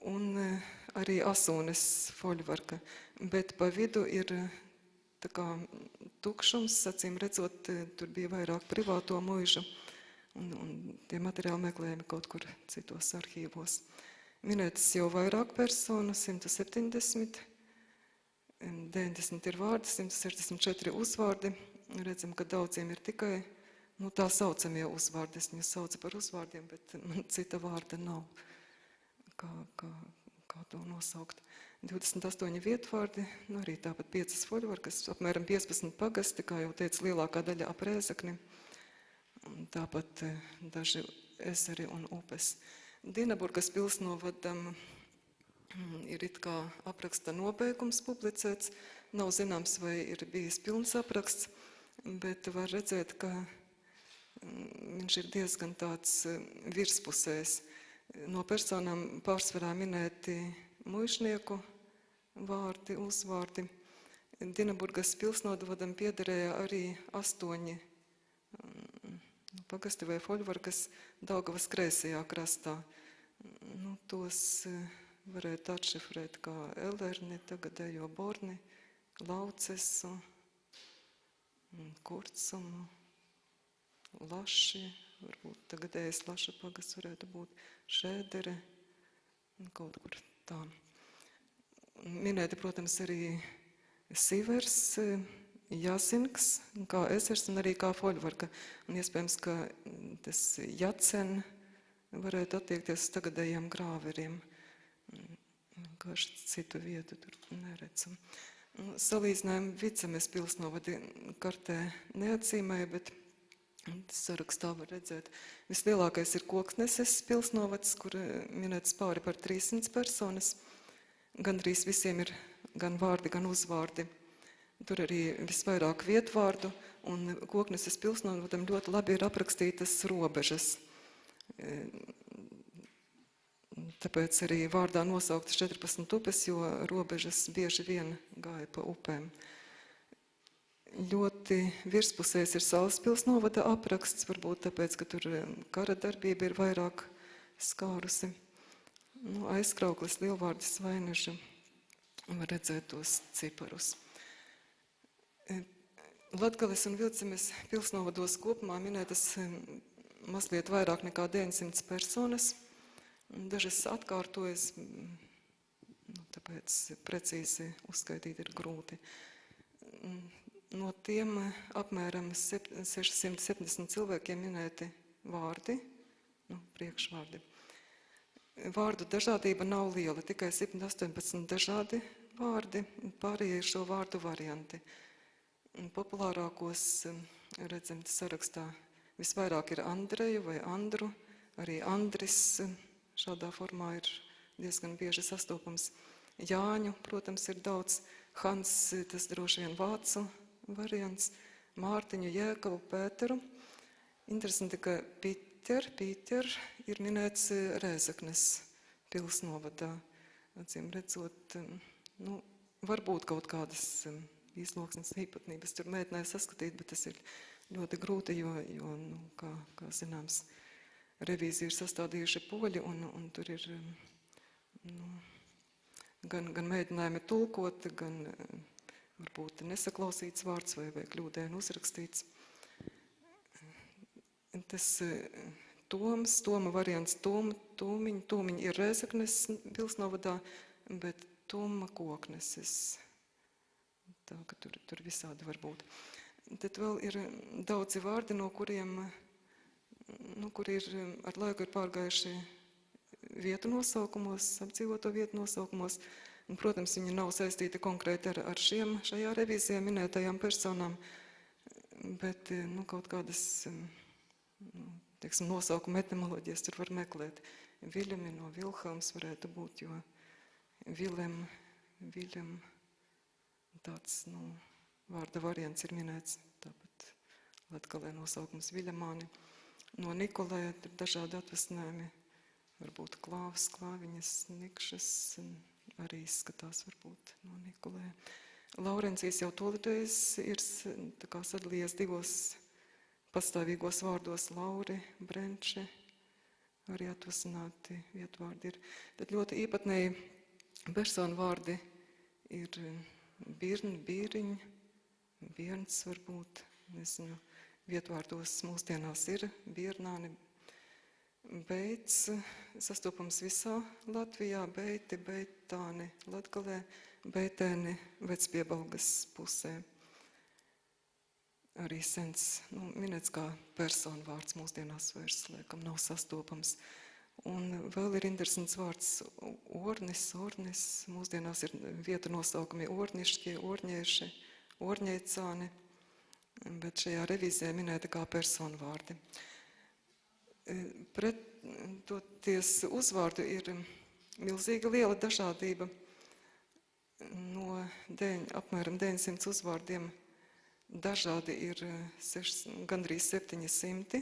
Speaker 3: un arī Asūnes foļvarka. Bet pa vidu ir tā kā tukšums, acīm redzot, tur bija vairāk privāto muižu, un tie materiāli meklējami kaut kur citos arhīvos. Minētas jau vairāk personu, 170, 90 ir vārdi, 164 uzvārdi. Redzam, ka daudziem ir tikai tā saucamie uzvārdi. Es viņus saucu par uzvārdiem, bet man cita vārda nav, kā to nosaukt. 28 vietvārdi, arī tāpat 5 foļvarkas, apmēram 15 pagasti, kā jau teicu, lielākā daļa ap Rēzekni, tāpat daži ezeri un upes. Dinaburgas pilsnovadam ir it kā apraksta nobeigums publicēts, nav zināms, vai ir bijis pilns apraksts, bet var redzēt, ka viņš ir diezgan tāds virspusējs. No personām pārsvarā minēti muižnieku vārdi, uzvārdi. Dinaburgas pilsnovadam piederēja arī 8 pagasti vai foļvarkas Daugavas kreisajā krastā. Tos varētu atšifrēt kā Elerni, tagadējo Borni, Laucesu, Kurcumu, Laši, varbūt tagadējais Laša pagasts varētu būt Šēdere, kaut kur tā. Minēti, protams, arī Sivers, Jazinks, kā ezers un arī kā foļvarka. Un iespējams, ka tas Jacen varētu attiekties uz tagadējiem grāveriem. Vienkārši citu vietu tur neredzam. Salīdzinājumu Vidzemes pilsnovadi kartē neatzīmēja, bet sarakstā var redzēt. Vislielākais ir Koksneses pilsnovads, kur minētas pāri par 300 personas. Gandrīz visiem ir gan vārdi, gan uzvārdi. Tur arī visvairāk vietvārdu, un Kokneses pilsnovadam ļoti labi ir aprakstītas robežas. Tāpēc arī vārdā nosauktas 14 upes, jo robežas bieži vien gāja pa upēm. Ļoti virspusējs ir Salaspils novada apraksts, varbūt tāpēc, ka tur kara darbība ir vairāk skārusi. Aizkrauklis, lielvārdis, Vainaža, var redzēt tos ciparus. Latgales un Vilcemes pilsnovados kopumā minētas mazliet vairāk nekā 900 personas. Dažas atkārtojas, tāpēc precīzi uzskaitīt ir grūti. No tiem apmēram 670 cilvēkiem minēti vārdi, priekšvārdi. Vārdu dažādība nav liela, tikai 718 dažādi vārdi, pārējie ir šo vārdu varianti. Populārākos, redzam, sarakstā visvairāk ir Andreju vai Andru, arī Andris šādā formā ir diezgan bieži sastopams. Jāņu, protams, ir daudz, Hans, tas droši vien vācu variants, Mārtiņu, Jēkabu, Pēteru. Interesanti, ka Pīter ir minēts Rēzeknes pilsnovadā. Acīm redzot, varbūt kaut kādas izloksnes īpatnības tur mēģināja saskatīt, bet tas ir ļoti grūti, jo kā zināms, revīziju ir sastādījuši poļi, un tur ir gan mēģinājumi tulkot, gan varbūt nesaklausīts vārds vai kļūdēni uzrakstīts. Tas Toma variants, Tūmiņi ir Rēzeknes pilsnovadā, bet Tuma Kokneses. Tā, ka tur visādi var būt. Tad vēl ir daudzi vārdi, no kuriem, kuri ir ar laiku ir pārgājuši vietu nosaukumos, apdzīvoto vietu nosaukumos. Un, protams, viņi nav saistīti konkrēti ar šajā revīzijā minētajām personām, bet kaut kādas nosaukuma etimoloģijas tur var meklēt. Viļemi no Vilhelms varētu būt, jo Vilem, tāds vārda variants ir minēts, tāpat Latgalē nosaukums Viļemāni. No Nikolē ir dažādi atvasinājumi, varbūt Klāvs, Klāviņas, Nikšas, arī izskatās varbūt no Nikolē. Laurencijas jau toreiz ir sadalījies divos pastāvīgos vārdos, Lauri, Brenče, arī atvasināti vietvārdi ir. Tad ļoti īpatnēji personu vārdi ir Birni, Bīriņ, Bierns varbūt, nezinu, vietvārdos mūsdienās ir Biernāni, Beits, sastopams visā Latvijā, Beiti, Beitāni, Latgalē, Beitēni, Vecpiebalgas pusē. Arī sens, minēts kā personu vārds mūsdienās vairs, laikam, nav sastopams. Un vēl ir interesants vārds Ornis, mūsdienās ir vietu nosaukumi Ornišķi, Orņieši, Orņeicāni, bet šajā revīzijā minēta kā personu vārdi. Pretoties uzvārdu ir milzīga liela dažādība. No apmēram 900 uzvārdiem dažādi ir gandrīz 700,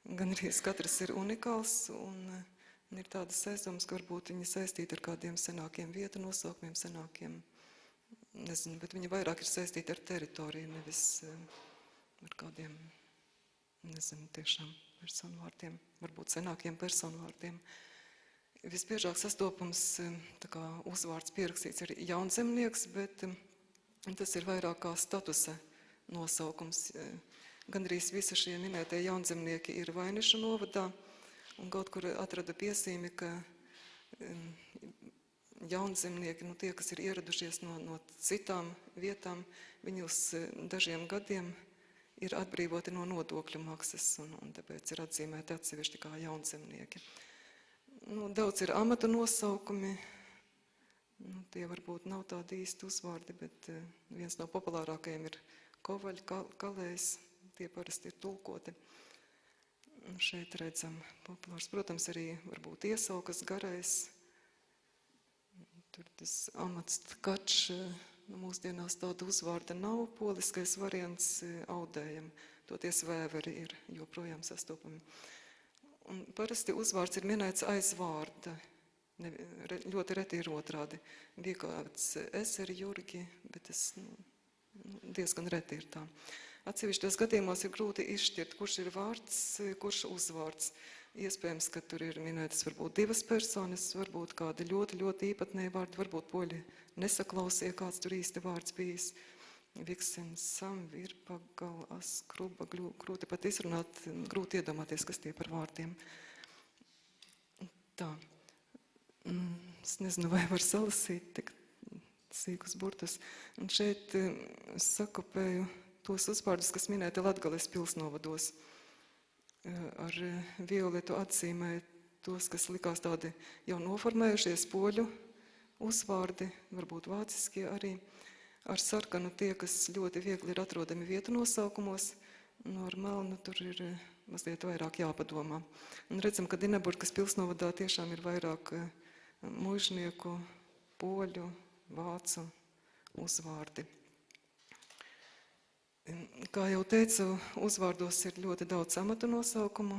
Speaker 3: gandrīz katrs ir unikāls, un ir tādas aizdomas, ka varbūt viņi saistīti ar kādiem senākiem vietu nosaukumiem, senākiem, nezinu, bet viņi vairāk ir saistīti ar teritoriju, nevis ar kādiem, nezinu, tiešām personvārdiem, varbūt senākiem personvārdiem. Visbiežāk sastopams uzvārds pierakstīts ir jaunzemnieks, bet tas ir vairāk kā statusa nosaukums. Gandrīz visi šie minētie jaunzemnieki ir Vainišu novadā, un kaut kur atrada piezīmi, ka jaunzemnieki, tie, kas ir ieradušies no citām vietām, viņi uz dažiem gadiem ir atbrīvoti no nodokļu maksas, un tāpēc ir atzīmēti atsevišķi kā jaunzemnieki. Daudz ir amatu nosaukumi, tie varbūt nav tādi īsti uzvārdi, bet viens no populārākajiem ir Kovaļi, Kalējs, tie parasti ir tulkoti. Šeit redzam populārs, protams, arī varbūt Iesaukas, Garais, tur tas amats Tkačs, mūsdienās tāda uzvārda nav, poliskais variants Audējam, toties Vēveri ir joprojām sastopami. Un parasti uzvārds ir minēts aiz vārda, ļoti reti ir otrādi. Bija kāds Ezeri, Jurgi, bet tas diezgan reti ir tā. Atsevišķos gadījumos ir grūti izšķirt, kurš ir vārds, kurš uzvārds. Iespējams, ka tur ir minētas varbūt 2 personas, varbūt kādi ļoti, ļoti īpatnēji vārdi, varbūt poļi nesaklausīja, kāds tur īsti vārds bijis. Viksens, sam, virpagal, askruba, grūti pat izrunāt, grūti iedomāties, kas tie par vārdiem. Tā. Es nezinu, vai var salasīt tik sīkus burtus. Un šeit sakopēju tos uzvārdus, kas minēti Latgales pilsnovados. Ar violetu atzīmēju tos, kas likās tādi jau noformējušies poļu uzvārdi, varbūt vāciskie arī. Ar sarkanu tie, kas ļoti viegli ir atrodami vietu nosaukumos, no ar melnu tur ir mazliet vairāk jāpadomā. Un redzam, ka Dineburgas pilsnovadā tiešām ir vairāk muižnieku, poļu, vācu uzvārdi. Kā jau teicu, uzvārdos ir ļoti daudz amatu nosaukumu.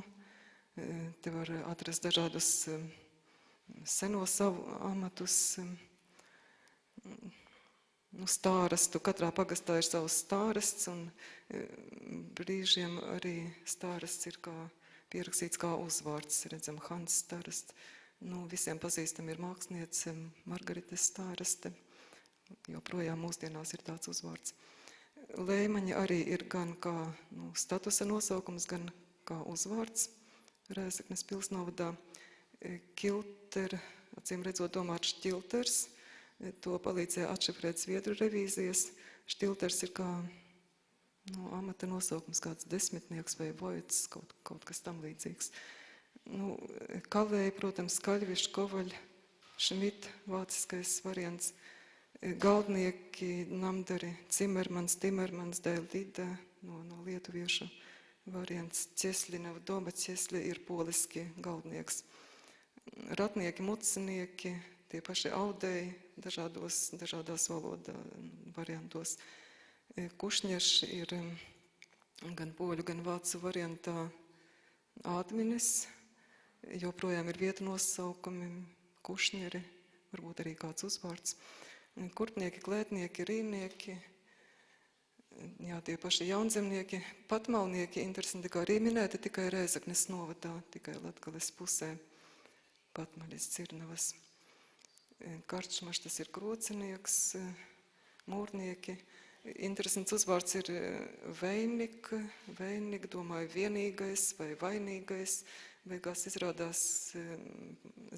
Speaker 3: Te var atrast dažādus senos amatus, stārastu. Katrā pagastā ir savs stārasts, un brīžiem arī stārasts ir pierakstīts kā uzvārds. Redzam, Hans Starast. Visiem pazīstam ir māksliniece Margarita Stāraste. Joprojām mūsdienās ir tāds uzvārds. Leimaņi arī ir gan kā statusa nosaukums, gan kā uzvārds Rēzeknes pilsnovadā. Kilter, acīm redzot, domāt štilters. To palīdzēja atšifrēt Zviedru revīzijas. Štilters ir kā amata nosaukums, kāds desmitnieks vai vojts, kaut kas tam līdzīgs. Kalēji, protams, Kaļvišs, Kovaļ, Šmit, vāciskais variants. Galdnieki, Namdari, Cimermans, Timermans, Dēlīda, no lietuviešu variants. Ķesļinava, Doma Ķesļa ir poliski galdnieks. Ratnieki, mucinieki, tie paši audēji, dažādās valodā variantos. Kušņeš ir gan poļu, gan vācu variantā ādminis. Joprojām ir vietu nosaukumi, kušņeri, varbūt arī kāds uzvārds. Kurtnieki, klētnieki, rīnieki, tie paši jaunzemnieki, patmalnieki, interesanti, kā arī minēti tikai Rēzeknes novadā, tikai Latgales pusē, Patmaļas, Cirnavas. Karčmaš, tas ir krocinieks, mūrnieki. Interesants uzvārds ir veinik, domāju, vienīgais vai vainīgais. Beigās izrādās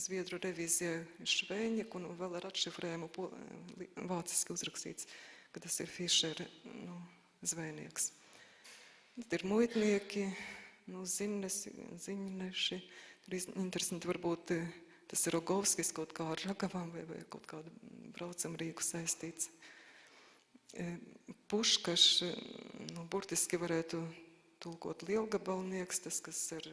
Speaker 3: Zviedru revīzijai šveņik un vēl ar atšifrējumu vāciski uzrakstīts, ka tas ir Fischer, zvejnieks. Tad ir muitnieki, ziņneši. Tur interesanti varbūt tas ir Rogovskis kaut kā ar ragavām vai kaut kādu braucam rīku saistīts. Puškaš, burtiski varētu tulkot lielgabalnieks, tas, kas ar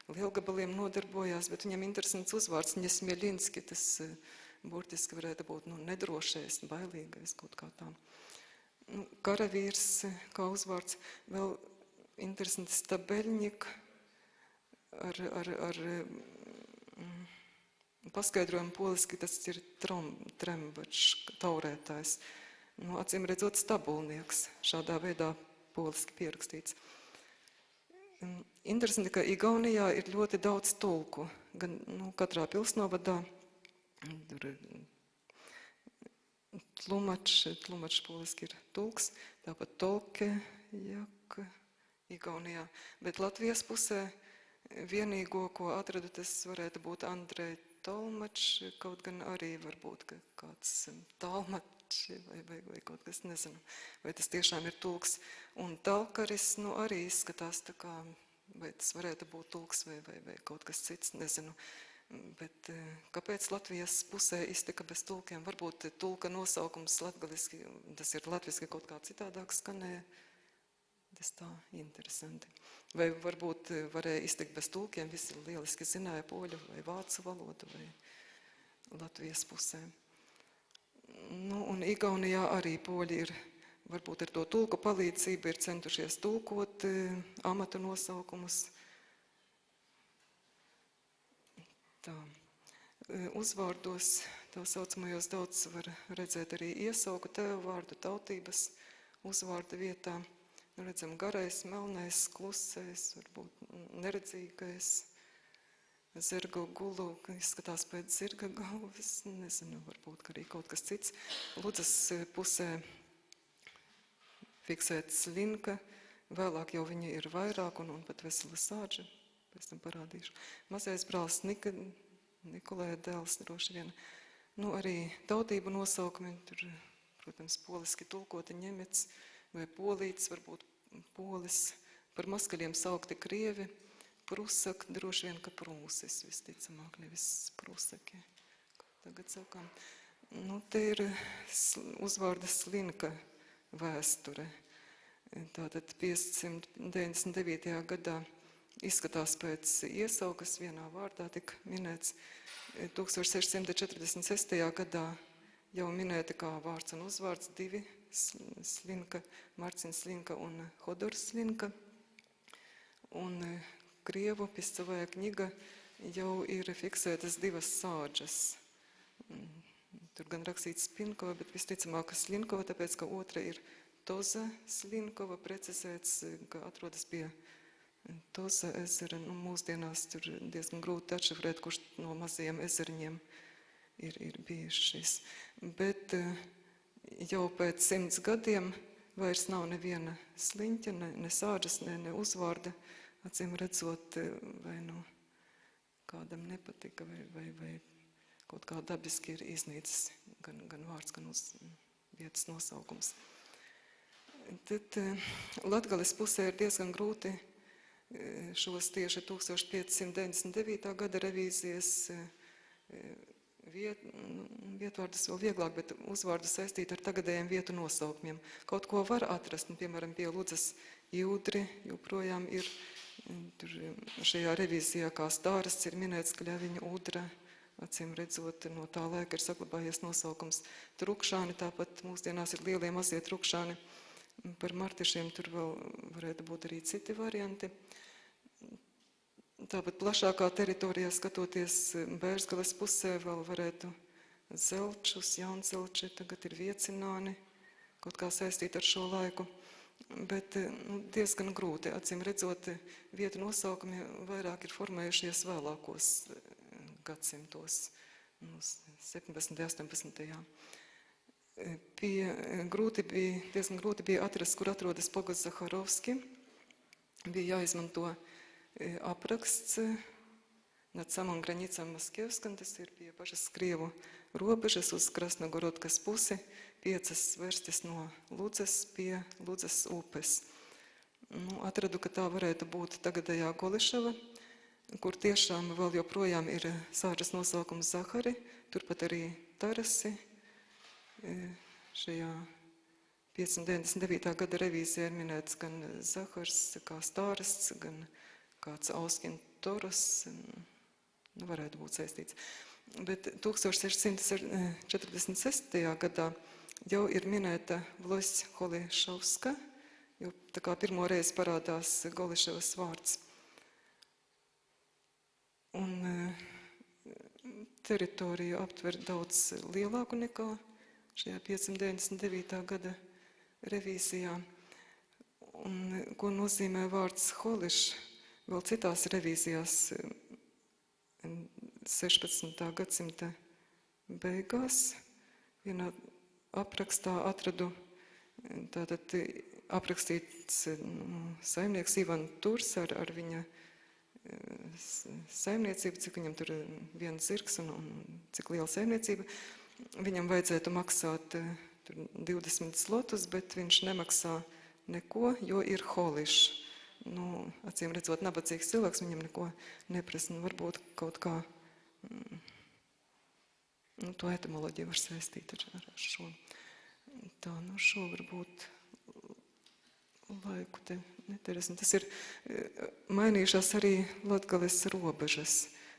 Speaker 3: lielgabaliem nodarbojās, bet viņam interesants uzvārds Ņesmieļinski, tas burtiski varētu būt nedrošais, bailīgais, kaut kā tā. Karavīrs kā uzvārds, vēl interesanti Stabeļņik ar paskaidrojumu poliski, tas ir Trembačs, taurētājs. Acīm redzot, stabulnieks, šādā veidā poliski pierakstīts. Interesanti, ka Igaunijā ir ļoti daudz tulku, gan katrā pilsnovadā. Tur ir tlumačs poliski ir tulks, tāpat tolke, jak Igaunijā. Bet Latvijas pusē vienīgo, ko atradu, tas varētu būt Andrej Tolmačs, kaut gan arī varbūt kāds Talmačs vai kaut kas, nezinu, vai tas tiešām ir tulks. Un Talkaris, arī izskatās tā kā, vai tas varētu būt tulks vai kaut kas cits, nezinu. Bet kāpēc Latvijas pusē iztika bez tulkiem? Varbūt tulka nosaukums latgaliski, tas ir latviski kaut kā citādāk skanēja. Tas tā interesanti. Vai varbūt varēja iztikt bez tulkiem, visi lieliski zināja poļu vai vācu valodu vai Latvijas pusē. Un Igaunijā arī poļi ir, varbūt ar to tulku palīdzību, ir centušies tulkot amatu nosaukumus. Tā. Uzvārdos, tā saucamajos daudz var redzēt arī iesauku tevu vārdu tautības uzvārda vietā. Redzam garais, melnais, klusais, varbūt neredzīgais, zirgu gulu, izskatās pēc zirga galvas, nezinu, varbūt arī kaut kas cits. Ludzas pusē fiksēta slinka, vēlāk jau viņa ir vairāk un pat vesela sāģa, pēc tam parādīšu. Mazais brālis Nikolē dēls droši vien. Nu, arī tautību nosaukumi, tur, protams, poliski tulkoti ņemets vai polīts, varbūt polis, par maskaļiem saukti krievi, prusak, droši vien, ka prūsis, visticamāk, nevis prusaki, kā tagad sakām. Nu, te ir uzvārda slinka vēsture. Tātad 599. gadā izskatās pēc iesaukas, vienā vārdā tik minēts. 1646. gadā jau minēti kā vārds un uzvārds divi slinka, Marcins Slinka un Hodors Slinka. Un krievu piscavāja kņiga jau ir fiksētas divas sāģas. Tur gan rakstīts Spinkova, bet visticamāk, ka Slinkova, tāpēc, ka otra ir Toza Slinkova, precizēts, ka atrodas pie Toza ezera. Nu, mūsdienās tur diezgan grūti atšifrēt, kurš no mazajiem ezeriņiem ir bijis šis. Bet jau pēc 100 gadiem vairs nav neviena sliņķa, ne sāģas, ne uzvārda. Acīm redzot, vai nu kādam nepatika, vai kaut kā dabiski ir iznīcis gan vārds, gan vietas nosaukums. Tad Latgales pusē ir diezgan grūti šos tieši 1599. gada revīzijas vietvārdus vēl vieglāk, bet uzvārdu saistīt ar tagadējiem vietu nosaukumiem. Kaut ko var atrast, piemēram, pie Ludzas Jūdri joprojām ir tur šajā revīzijā kā stārasts ir minēts Kļaviņa Udra, acīm redzot, no tā laika ir saglabājies nosaukums Trukšāni, tāpat mūsdienās ir lielie mazie Trukšāni. Par martišiem tur vēl varētu būt arī citi varianti. Tāpat plašākā teritorijā skatoties Bērzgales pusē vēl varētu Zelčus, Jaunzelči, tagad ir Viecināni, kaut kā saistīt ar šo laiku. Bet diezgan grūti, acīm redzot, vietu nosaukumi vairāk ir formējušies vēlākos gadsimtos, 17. 18. Diezgan grūti bija atrast, kur atrodas Pogoz Zaharovski. Bija jāizmanto apraksts nad samam granicam Maskevskam, tas ir pie pašas Krievu robežas uz Krasnogorodkas pusi, 5 verstis no Ludzas pie Ludzas upes. Atradu, ka tā varētu būt tagadējā Golišava, kur tiešām vēl joprojām ir sāģas nosaukums Zahari, turpat arī Tarasi. Šajā 599. gada revīzijā ir minēts gan Zahars, kā stārasts, gan kāds Auskin Toros, varētu būt saistīts. Bet 1646. gadā jau ir minēta Vloś Holišovska, jo tā kā pirmo reizi parādās Goliševas vārds. Un teritoriju aptver daudz lielāku nekā šajā 599. gada revīzijā. Un ko nozīmē vārds Holiš? Vēl citās revīzijās 16. gadsimta beigās vienā aprakstā atradu tātad aprakstīts saimnieks Ivan Turs ar viņa saimniecību, cik viņam tur viens zirgs un cik liela saimniecība. Viņam vajadzētu maksāt 20 slotus, bet viņš nemaksā neko, jo ir holišs. Acīm redzot, nabadzīgs cilvēks, viņam neko neprasa. Varbūt kaut kā to etimoloģiju var saistīt ar šo. Tā, šo varbūt laiku te neteresim. Tas ir mainījušās arī Latgales robežas.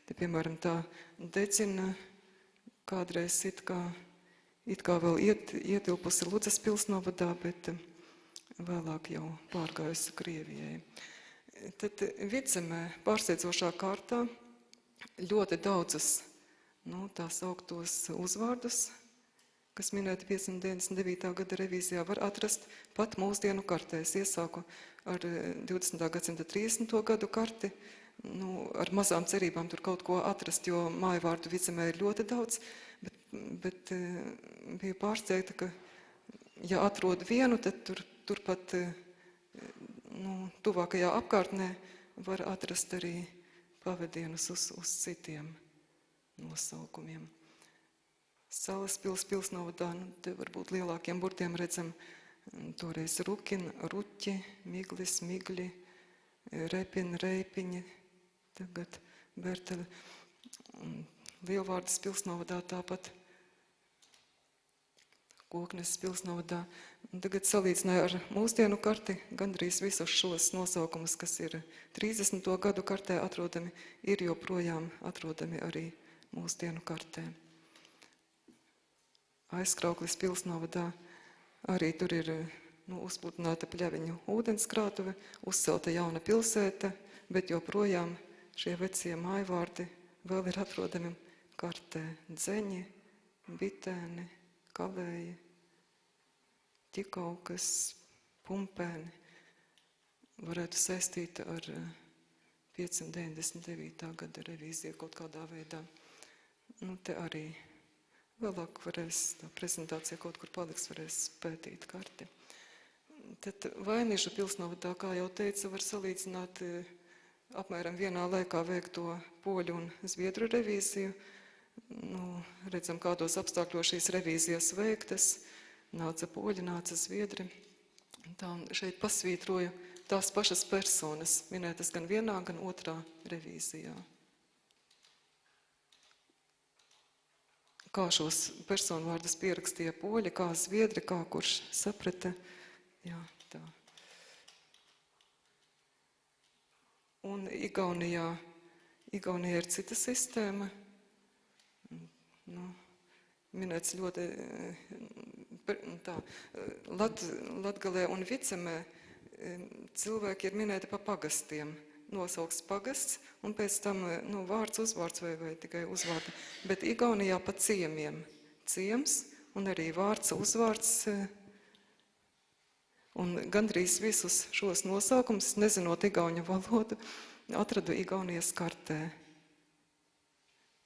Speaker 3: Te, piemēram, tā Dedzina kādreiz it kā vēl ietilpusi Ludzas pilsnovadā, bet vēlāk jau pārgājusi Krievijai. Tad Vidzemē pārsteidzošā kārtā ļoti daudzus tā sauktos uzvārdus, kas minēti 599. gada revīzijā, var atrast pat mūsdienu kartēs. Iesāku ar 20. gadsimta 30. gadu karti, ar mazām cerībām tur kaut ko atrast, jo mājvārdu Vidzemē ir ļoti daudz, bet biju pārsteigta, ka, ja atrod vienu, tad turpat tuvākajā apkārtnē var atrast arī pavadienus uz citiem nosaukumiem. Salaspils pilsnovadā, te varbūt lielākiem burtiem redzam toreiz Rukin, Ruķi, Miglis, Migļi, Repin, Reipiņi, tagad Berteli. Lielvārdas pilsnovadā tāpat, Koknes pilsnovadā. Tagad salīdzināju ar mūsdienu karti, gandrīz visus šos nosaukumus, kas ir 30. gadu kartē atrodami, ir joprojām atrodami arī mūsdienu kartē. Aizkrauklis pilsnovadā arī tur ir uzpludināta Pļaviņu ūdenskrātuve, uzcelta jauna pilsēta, bet joprojām šie vecie mājvārdi vēl ir atrodami kartē. Dzeņi, Bitēni, Kavēji, Ķikaukas, Pumpēni varētu saistīt ar 599. gada revīziju kaut kādā veidā. Te arī vēlāk varēs, tā prezentācija kaut kur paliks, varēs pētīt karti. Tad Vainižu pilsnovadā, kā jau teica, var salīdzināt apmēram vienā laikā veikto poļu un zviedru revīziju. Redzam, kādos apstākļos šīs revīzijas veiktas. Nāca poļi, nāca zviedri. Tā šeit pasvītroju tās pašas personas, minētas gan vienā, gan otrā revīzijā. Kā šos personvārdus pierakstīja poļi, kā zviedri, kā kurš saprata. Jā, tā. Un Igaunijā ir cita sistēma. Minēts ļoti tā. Latgalē un Vicemē cilvēki ir minēti pa pagastiem. Nosauks pagasts un pēc tam vārds, uzvārds vai tikai uzvārdi. Bet Igaunijā pa ciemiem. Ciems un arī vārds, uzvārds. Un gandrīz visus šos nosaukumus, nezinot igauņu valodu, atradu Igaunijas kartē.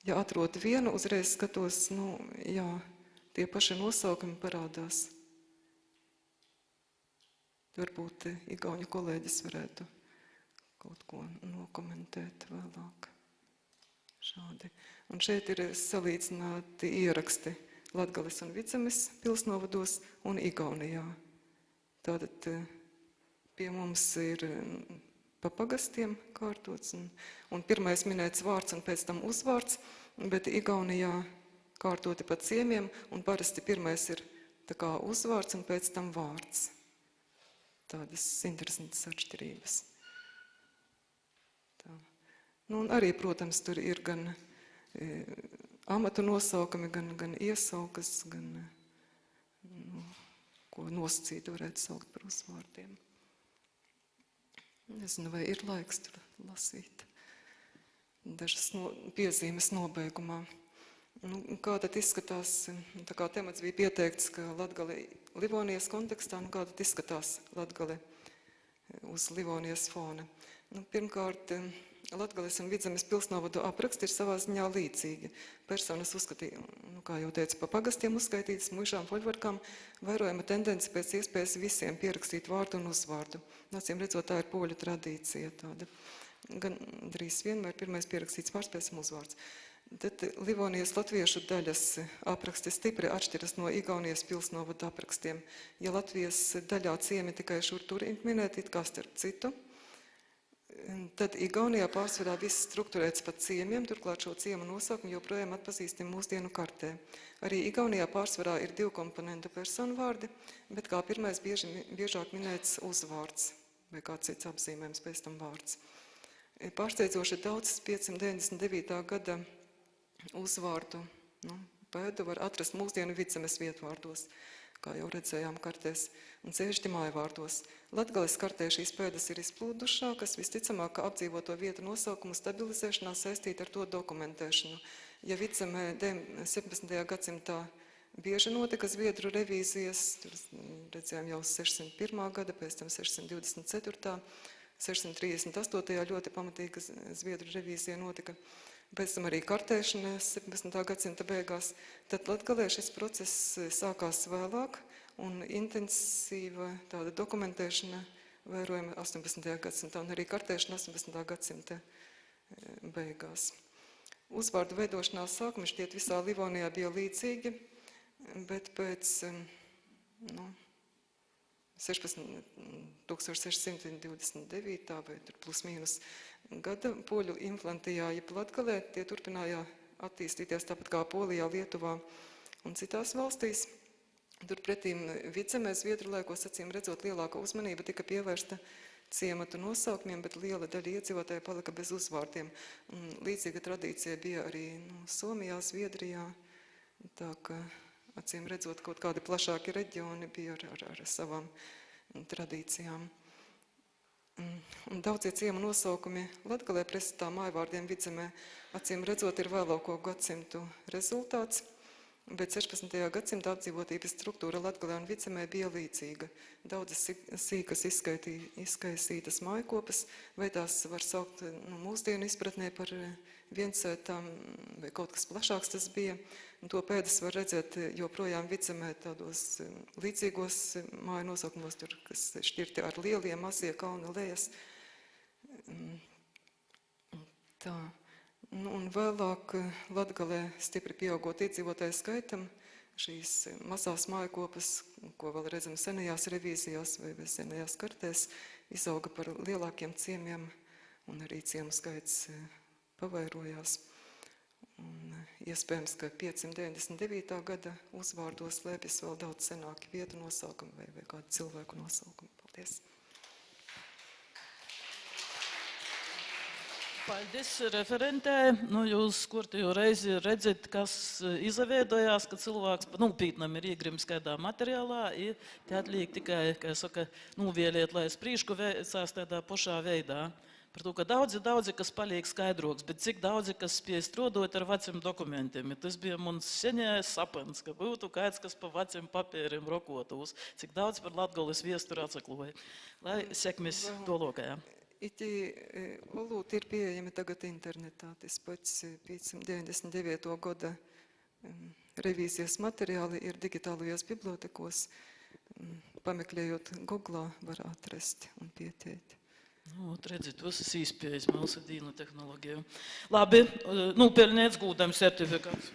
Speaker 3: Ja atrodu vienu, uzreiz skatos, jā, tie paši nosaukumi parādās. Varbūt igauņu kolēģis varētu kaut ko nokomentēt vēlāk. Šādi. Un šeit ir salīdzināti ieraksti Latgales un Vidzemes pilsnovados un Igaunijā. Tātad pie mums ir pa pagastiem kārtots, un pirmais minēts vārds un pēc tam uzvārds, bet Igaunijā kārtoti pa ciemiem, un parasti pirmais ir tā kā uzvārds un pēc tam vārds. Tādas interesantas atšķirības. Tā. Un arī, protams, tur ir gan amatu nosaukumi, gan iesaukas, gan ko nosacīt varētu saukt par uzvārdiem. Nezinu, vai ir laiks tur lasīt dažas piezīmes nobeigumā. Kā tad izskatās, tā kā temats bija pieteikts, ka Latgale Livonijas kontekstā, kā tad izskatās Latgale uz Livonijas fona? Pirmkārt, Latgales un Vidzemes pilsnovadu apraksti ir savā ziņā līdzīgi. Personas uzskatīja, kā jau teicu, pa pagastiem uzskaitītas, muižām, foļvarkām, vērojama tendence pēc iespējas visiem pierakstīt vārdu un uzvārdu. Acīm redzot, tā ir poļu tradīcija tāda. Gan drīz vienmēr pirmais pierakstīts vārds, pēc tam uzvārds. Tad Livonijas latviešu daļas apraksti stipri atšķiras no Igaunijas pilsnovadu aprakstiem. Ja Latvijas daļā ciemi tikai šur tur minēti, it kā starp citu, tad Igaunijā pārsvarā viss strukturēts pa ciemiem, turklāt šo ciemu nosaukumu joprojām atpazīstam mūsdienu kartē. Arī Igaunijā pārsvarā ir divu komponentu personu vārdi, bet kā pirmais biežāk minēts uzvārds vai kāds cits apzīmējums, pēc tam vārds. Pārsteidzoši daudz 599. gada uzvārdu pēdu var atrast mūsdienu Vidzemes vietvārdos, kā jau redzējām kartēs, un sevišķi mājvārdos. Latgales kartē šīs pēdas ir izplūdušākas, visticamāk, ka apdzīvoto vietu nosaukumu stabilizēšanā saistīta ar to dokumentēšanu. Ja Vidzemē 17. gadsimtā bieži notika zviedru revīzijas, tur redzējām jau 601. gada, pēc tam 624. 638. ļoti pamatīga zviedru revīzija notika. Pēc tam arī kartēšana 17. gadsimta beigās. Tad Latgalē šis process sākās vēlāk un intensīva tāda dokumentēšana vērojama 18. gadsimtā un arī kartēšana 18. gadsimta beigās. Uzvārdu veidošanās sākumi šķiet visā Livonijā bija līdzīgi, bet pēc 1629. vai plus mīnus gada poļu inflantijā, jeb Latgalē, tie turpināja attīstīties tāpat kā Polijā, Lietuvā un citās valstīs. Turpretīm vidzemē Zviedru laikos, acīm redzot, lielāka uzmanība tika pievērsta ciematu nosaukumiem, bet liela daļa iedzīvotāju palika bez uzvārdiem. Līdzīga tradīcija bija arī Somijā, Zviedrijā, tā ka, acīm redzot, kaut kādi plašāki reģioni bija ar savām tradīcijām. Un daudzie ciemu nosaukumi Latgalē pretstatā mājvārdiem vidzemē, acīm redzot, ir vēlāko gadsimtu rezultāts, bet 16. gadsimta apdzīvotības struktūra Latgalē un vidzemē bija līdzīga. Daudzas sīkas izkaisītas mājkopas, vai tās var saukt mūsdienu izpratnē par viensētām, vai kaut kas plašāks tas bija. To pēdas var redzēt joprojām vidzemē tādos līdzīgos māju nosaukumos, tur, kas šķirti ar lielie, mazie kalna lejas. Tā. Un vēlāk Latgalē stipri pieaugot iedzīvotāju skaitam, šīs mazās mājkopas, ko vēl redzam senajās revīzijās vai senajās kartēs, izauga par lielākiem ciemiem, un arī ciemu skaits pavairojās. Un iespējams, ka 599. gada uzvārdos slēpjas vēl daudz senāki vietu nosaukumi vai kādu cilvēku nosaukumi. Paldies!
Speaker 1: Paldies referentē. Jūs kurtējo reizi redzat, kas izveidojās, ka cilvēks pītnam ir iegrims kādā materiālā, i te atliek tikai, kā saka, vēliet, lai es prīšku veicās tādā pašā veidā. Par to, ka daudzi, kas paliek skaidroks, bet cik daudzi, kas spēj strādāt ar veciem dokumentiem. Tas bija mans senais sapnis, ka būtu kāds, kas pa veciem papēriem rokotos. Cik daudz par Latgales viesturu atsakloja. Lai sekmes to lokajā.
Speaker 3: Iti olūti ir pieejami tagad internetā. Tas pats 599. gada revīzijas materiāli ir digitālajās bibliotekos. Pameklējot Googlā var atrast un pieteikt.
Speaker 1: Redzit, visas īspējas mūsu dīnu tehnoloģiju. Labi, pelniec gūdam certifikāts.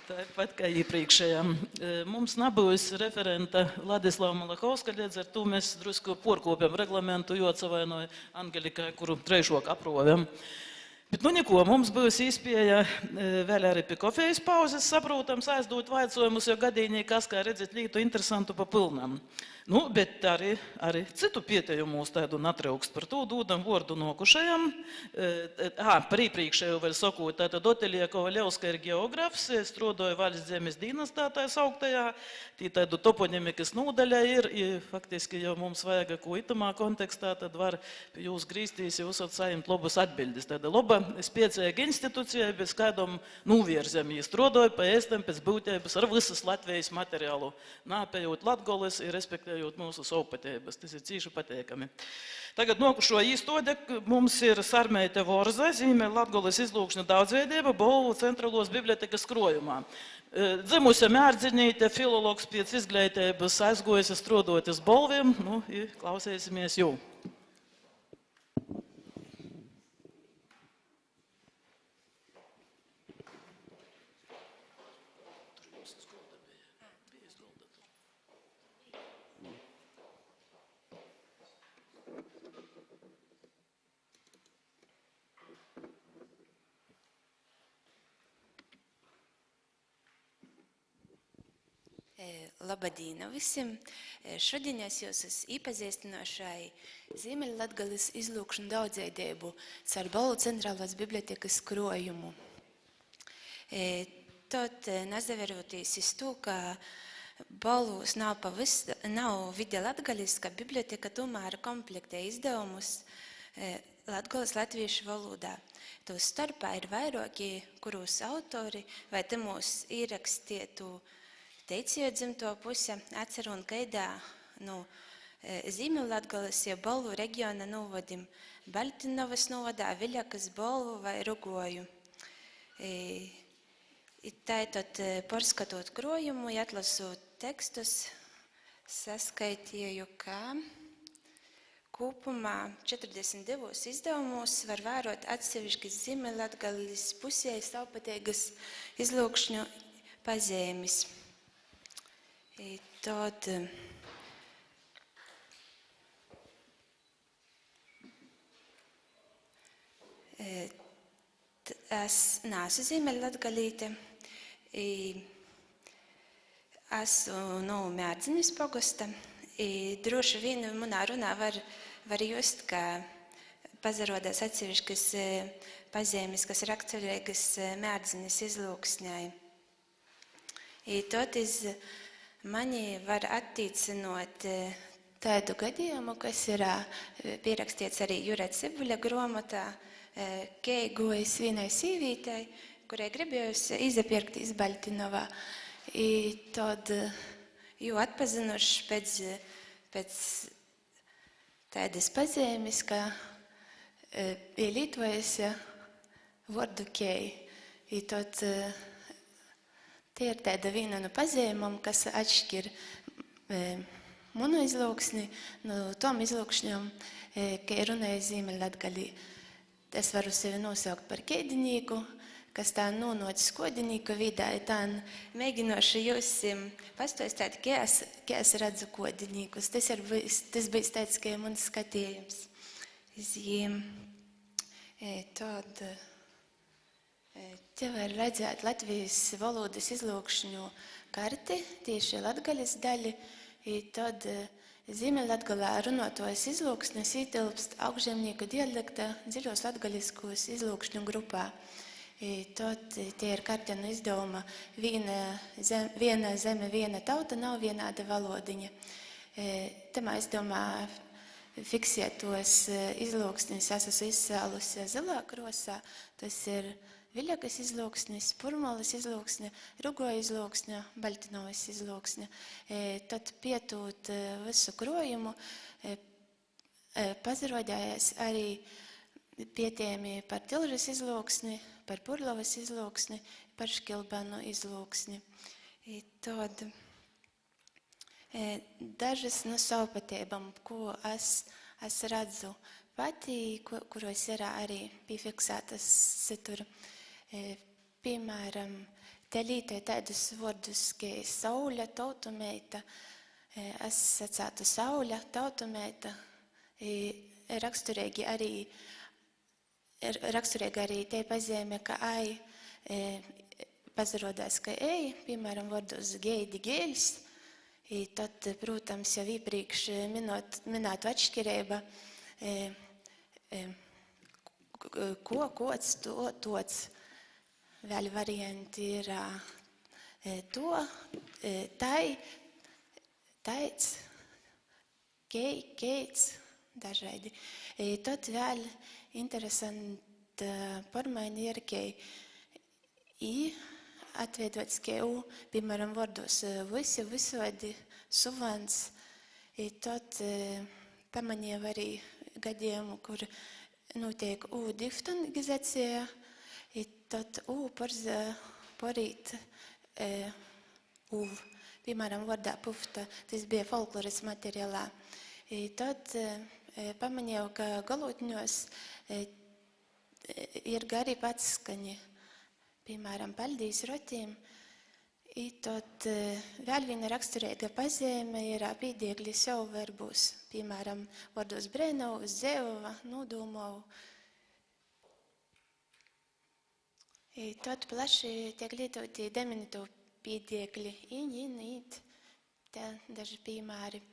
Speaker 1: Tāpat kā iepriekšējām. Mums nebūs referenta Ladislava Malakovska, līdz ar to mēs drusku porkopjam reglamentu, jo atsavainoja Angelikai, kuru trešok aprovjam. Bet neko, mums būs īspēja vēl arī pie kofejas pauzes, saprotams, aizdot vaicojumus, jo gadījumā, kas, kā redzat, lītu interesantu pa pilnam. Bet arī citu pietejumu mūs tādu natraukst. Par to dodam vārdu nokušajam. Par iepriekšējo vēl sakot, tātad Otelija Kovaļevska ir geografs, strādāja Valsts zemes dienestā tā sauktajā, tādu toponimikas nodaļa ir, faktiski jau mums vajag ko itamā kontekstā, tad var jūs grīstīs, jūs atsajimt labas atbildes. Tāda laba spēcīga institūcija, bez kādam nūvierzēm, strādāja pa ēstam pēc būtības ar visas Latvijas materiālu, nāpējot Latgoles ir respektējot mūsu saupatības. Tas ir cīši pateikami. Tagad nokušo īstode, mums ir Sarmeite Vorza, zīmē Latgoles izlūkšņu daudzveidība Bolvu centralos bibliotekas krojumā. Dzimusi Mērdziņīte, filologs pēc izglītības aizgojusi strādājoties Bolviem, klausēsimies jū.
Speaker 4: Labadīna visiem! Šodien es jūs iepazīstināšu Ziemeļlatgales izlūkšanu daudzveidību caur Bolvu centrālās bibliotekas krojumu. Tad nazaveroties iz to, ka Bolvūs nav vide latgaliska biblioteka, tomēr komplektē izdevumus Latgales latviešu valodā. Tos starpā ir vairāki, kurus autori vai te mūs ierakstietu teicīju dzimto puse, atceru un gaidā Zīmēlatgales, ja Bolvu reģiona novadim Baltinovas novadā, Viļakas, Bolvu vai Rugoju. Tātad, porskatot krojumu, atlasot tekstus, saskaitīju, ka kopumā 42 izdevumos var vērot atsevišķas Zīmēlatgales pusē savpateigas izlūkšņu pazīmes. Tad es neesmu Zīmēlatgalīte. Esmu no Mērdzinis pogasta. Droši vien manā runā var just, ka pazarodās atsevišķas pazīmes, kas raksturīgas Mērdzinis izlūksņai. Toties mani var attīcinot tādu gadījumu, kas ir pierakstīts arī Jureta Sibuļa grāmatā, Keigojis vienai sīvītei, kurai gribējusi izapirkt iz Baltinovā. Tad, jo atpazinuši pēc tādas pazīmes, ka ielītojusi vārdu kei. Tad tie ir tāda viena no pazīmēm, kas atšķir manu izlūksni no tom izlūkšņom, ka runāju Zīmēlatgalī. Es varu sevi nosaukt par keidinīku, kas tā nonācis kodinīku vidā, tā mēģinoši jūs pastāstīt, kā es redzu kodinīkus. Tas bija tāds, ka mans skatījums. Tad te var redzēt Latvijas valodas izlūkšņu karti, tieši Latgaļas daļi, tad Zīmēlatgalā runotojas izlūksnes ietilpst augšzemnieku dialekta dziļos latgaļiskos izlūkšņu grupā. Tad tie ir kartenu izdevuma viena zeme, viena tauta, nav vienāda valodiņa. Tamā izdevumā fiksētos izlūksnes esmu izcēlusi zilā krosā. Tas ir Viļakas izlūksnis, Purmolas izlūksne, Rugoja izlūksne, Baltinovas izlūksne. Tad pietūt visu krojumu pazarodājās arī pietiemi par Tilžas izlūksni, par Purlovas izlūksni, par Škilbanu izlūksni. Tad dažas no savpatībām, ko es redzu pati, kuros ir arī piefiksētas citur. Piemēram, te lītoju tādus vārdus, kā sauļa, tautumeita. Es sacātu sauļa, tautumeita. Raksturīgi arī te pazīme, ka ai pazarodās, ka ei, piemēram, vārdos geidi, geļs. Tad, protams, jau iepriekš minētu atšķirība, kods, tots. Vēl varianti ir to, tai, taids, keits, dažādi. Tad vēl interesanta pormaini ir, ka i atveidots, ka u, piemēram, vārdos visi, visodi, suvans. Tad pamanīju arī gadījumu, kur notiek u diftonizācija. Tad u porīt uv, piemēram, vārdā pufta, tas bija folkloras materiālā. Tad pamanīju, ka galotņos ir gari patskaņi, piemēram, paldīs rotīm. Tad vēl viena raksturīga pazīme ir pīdiegļi sev verbūs, piemēram, vārdos brēnovu, zēvova, nodūmovu. Tad plaši tiek lietoti diminutivu pīdiegļi, iņ, īt, te daži piemēri.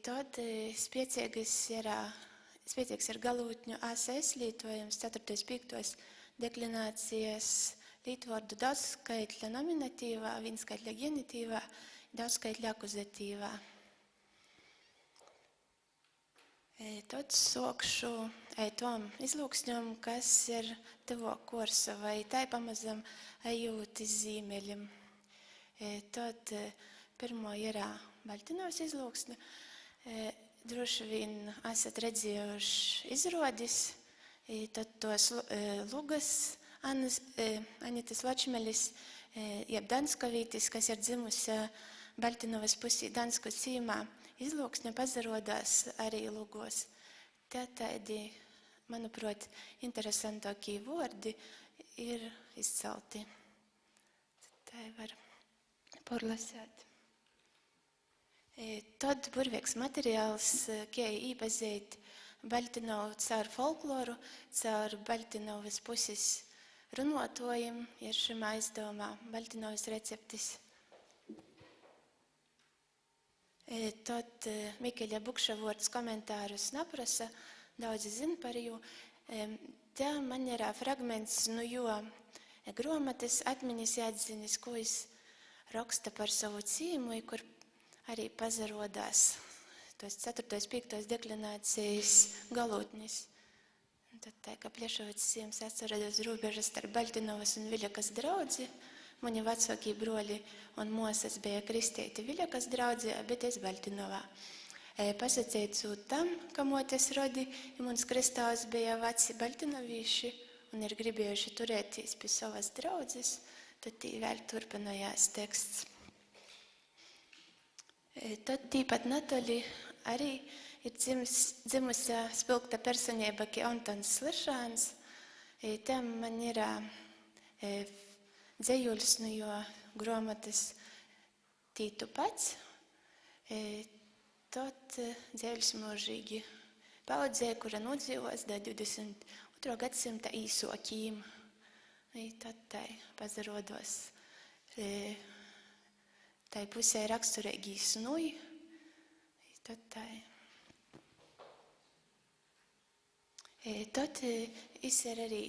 Speaker 4: Tad spēcīgs ir galotņu ASS lietojums, 4. 5. deklinācijas, līdzvārdu daudzskaitļa nominatīvā, vienskaitļa genitīvā, daudzskaitļa akuzatīvā. Tad sokšu tom izlūksņom, kas ir tevo kursa vai tai pamazam ejūt iz zīmeļiem. Tad pirmo ir Baltinovas izlūksne. Droši vien esat redzējuši izrādis, tad tos Lugas Anitas Ločmelis, jeb Danskovītis, kas ir dzimusi Baltinovas pusī Dansku cīmā, izlūksne pazarodās arī Lugos. Te tādi, manuprāt, interesantākie vārdi ir izcelti. Tā var porlasēt. Tad burvīgs materiāls, kā īpazīt Baltinovu caur folkloru, caur Baltinovas puses runātojiem, ir šimā izdevumā Baltinovas receptis. Tad Mikeļa Bukša vārds komentārus naprasa, daudzi zin par jū. Te man ir fragments no jo grāmatas atmiņas jāatzinis, ko es raksta par savu cīmu, kur arī pazarodās tos 4. 5. deklinācijas galotnis. Tad tā, ka Plešovits ciems atceras robežas starp Baltinovas un Viļakas draudzi. Mani vecākie broļi un mosas bija kristēti Viļakas draudzē, bet es Baltinovā. Pasaceicu tam, ka motes rodi, mums kristāvs bija veci baltinovīši un ir gribējuši turēties pie savas draudzes, tad tī vēl turpinājās teksts. Tad tīpat Natoli arī ir dzimusi spilgta personība, kā Antons Slišāns. Tam man ir dzējuļs no jo grāmatas Tītu pats. Tad dzējuļs mūžīgi paudzē, kura nodzīvos da 22. gadsimta īsokīm. Tad tai pazarodos tai pusē raksturīgi snuji. Tad tai. Tad es ir arī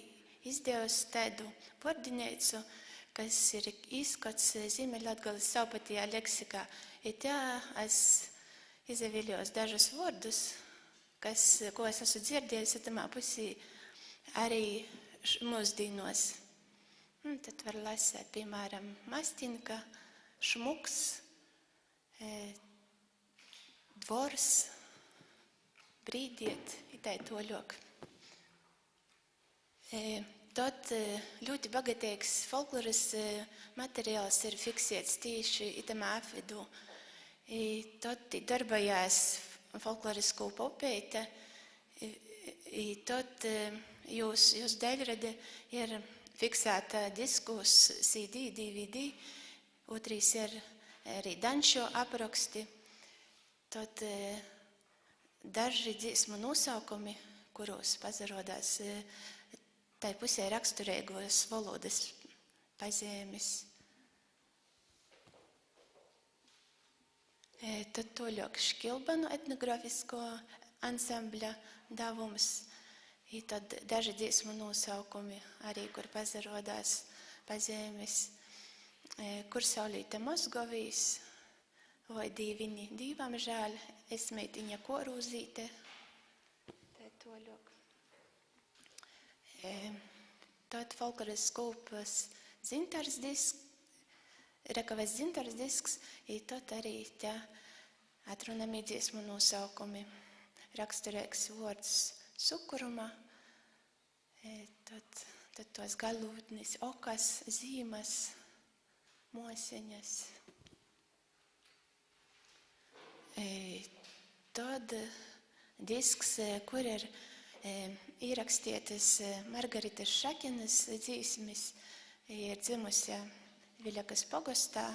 Speaker 4: izdevusi tādu vārdinēcu, kas ir izskats Ziemeļlatgales savpatījā leksikā. Tā es izvēlējos dažus vārdus, ko es esmu dzirdējusi tamā pusī arī mūsdīnos. Tad var lasēt, piemēram, mastinka, šmuks, dvors, brīdiet, itai toļok. Tad ļoti bagātīgs folkloras materiāls ir fiksēts tieši itamā apvidū. Tad darbojās folklorisko popēte, tad jūs daļrade ir fiksēta diskus CD, DVD, otrīs ir arī dančo apraksti, tad daži dziesmu nosaukumi, kuros pazarodās tai pusē raksturīgos valodas pazīmes. Tad toļok Škilbanu etnografisko ansambļa davums, tad daži dziesmu nosaukumi arī, kur pazarodās pazīmes. Kur saulīte Mosgovīs, vai dīviņi dīvam žēl, es meitiņa korūzīte. Tā toļok. Tad folkloras kūpas dzintars disks, rekavas dzintars disks, tad arī tā atrunami dziesmu nosaukumi. Raksturīgs vārds sukuruma, tad tos galūtnis, okas, zīmas, moseņas. Tad disks, kur ir ierakstītas Margaritas Šakinas dzīsmes, ir dzimusi Viļakas pogostā,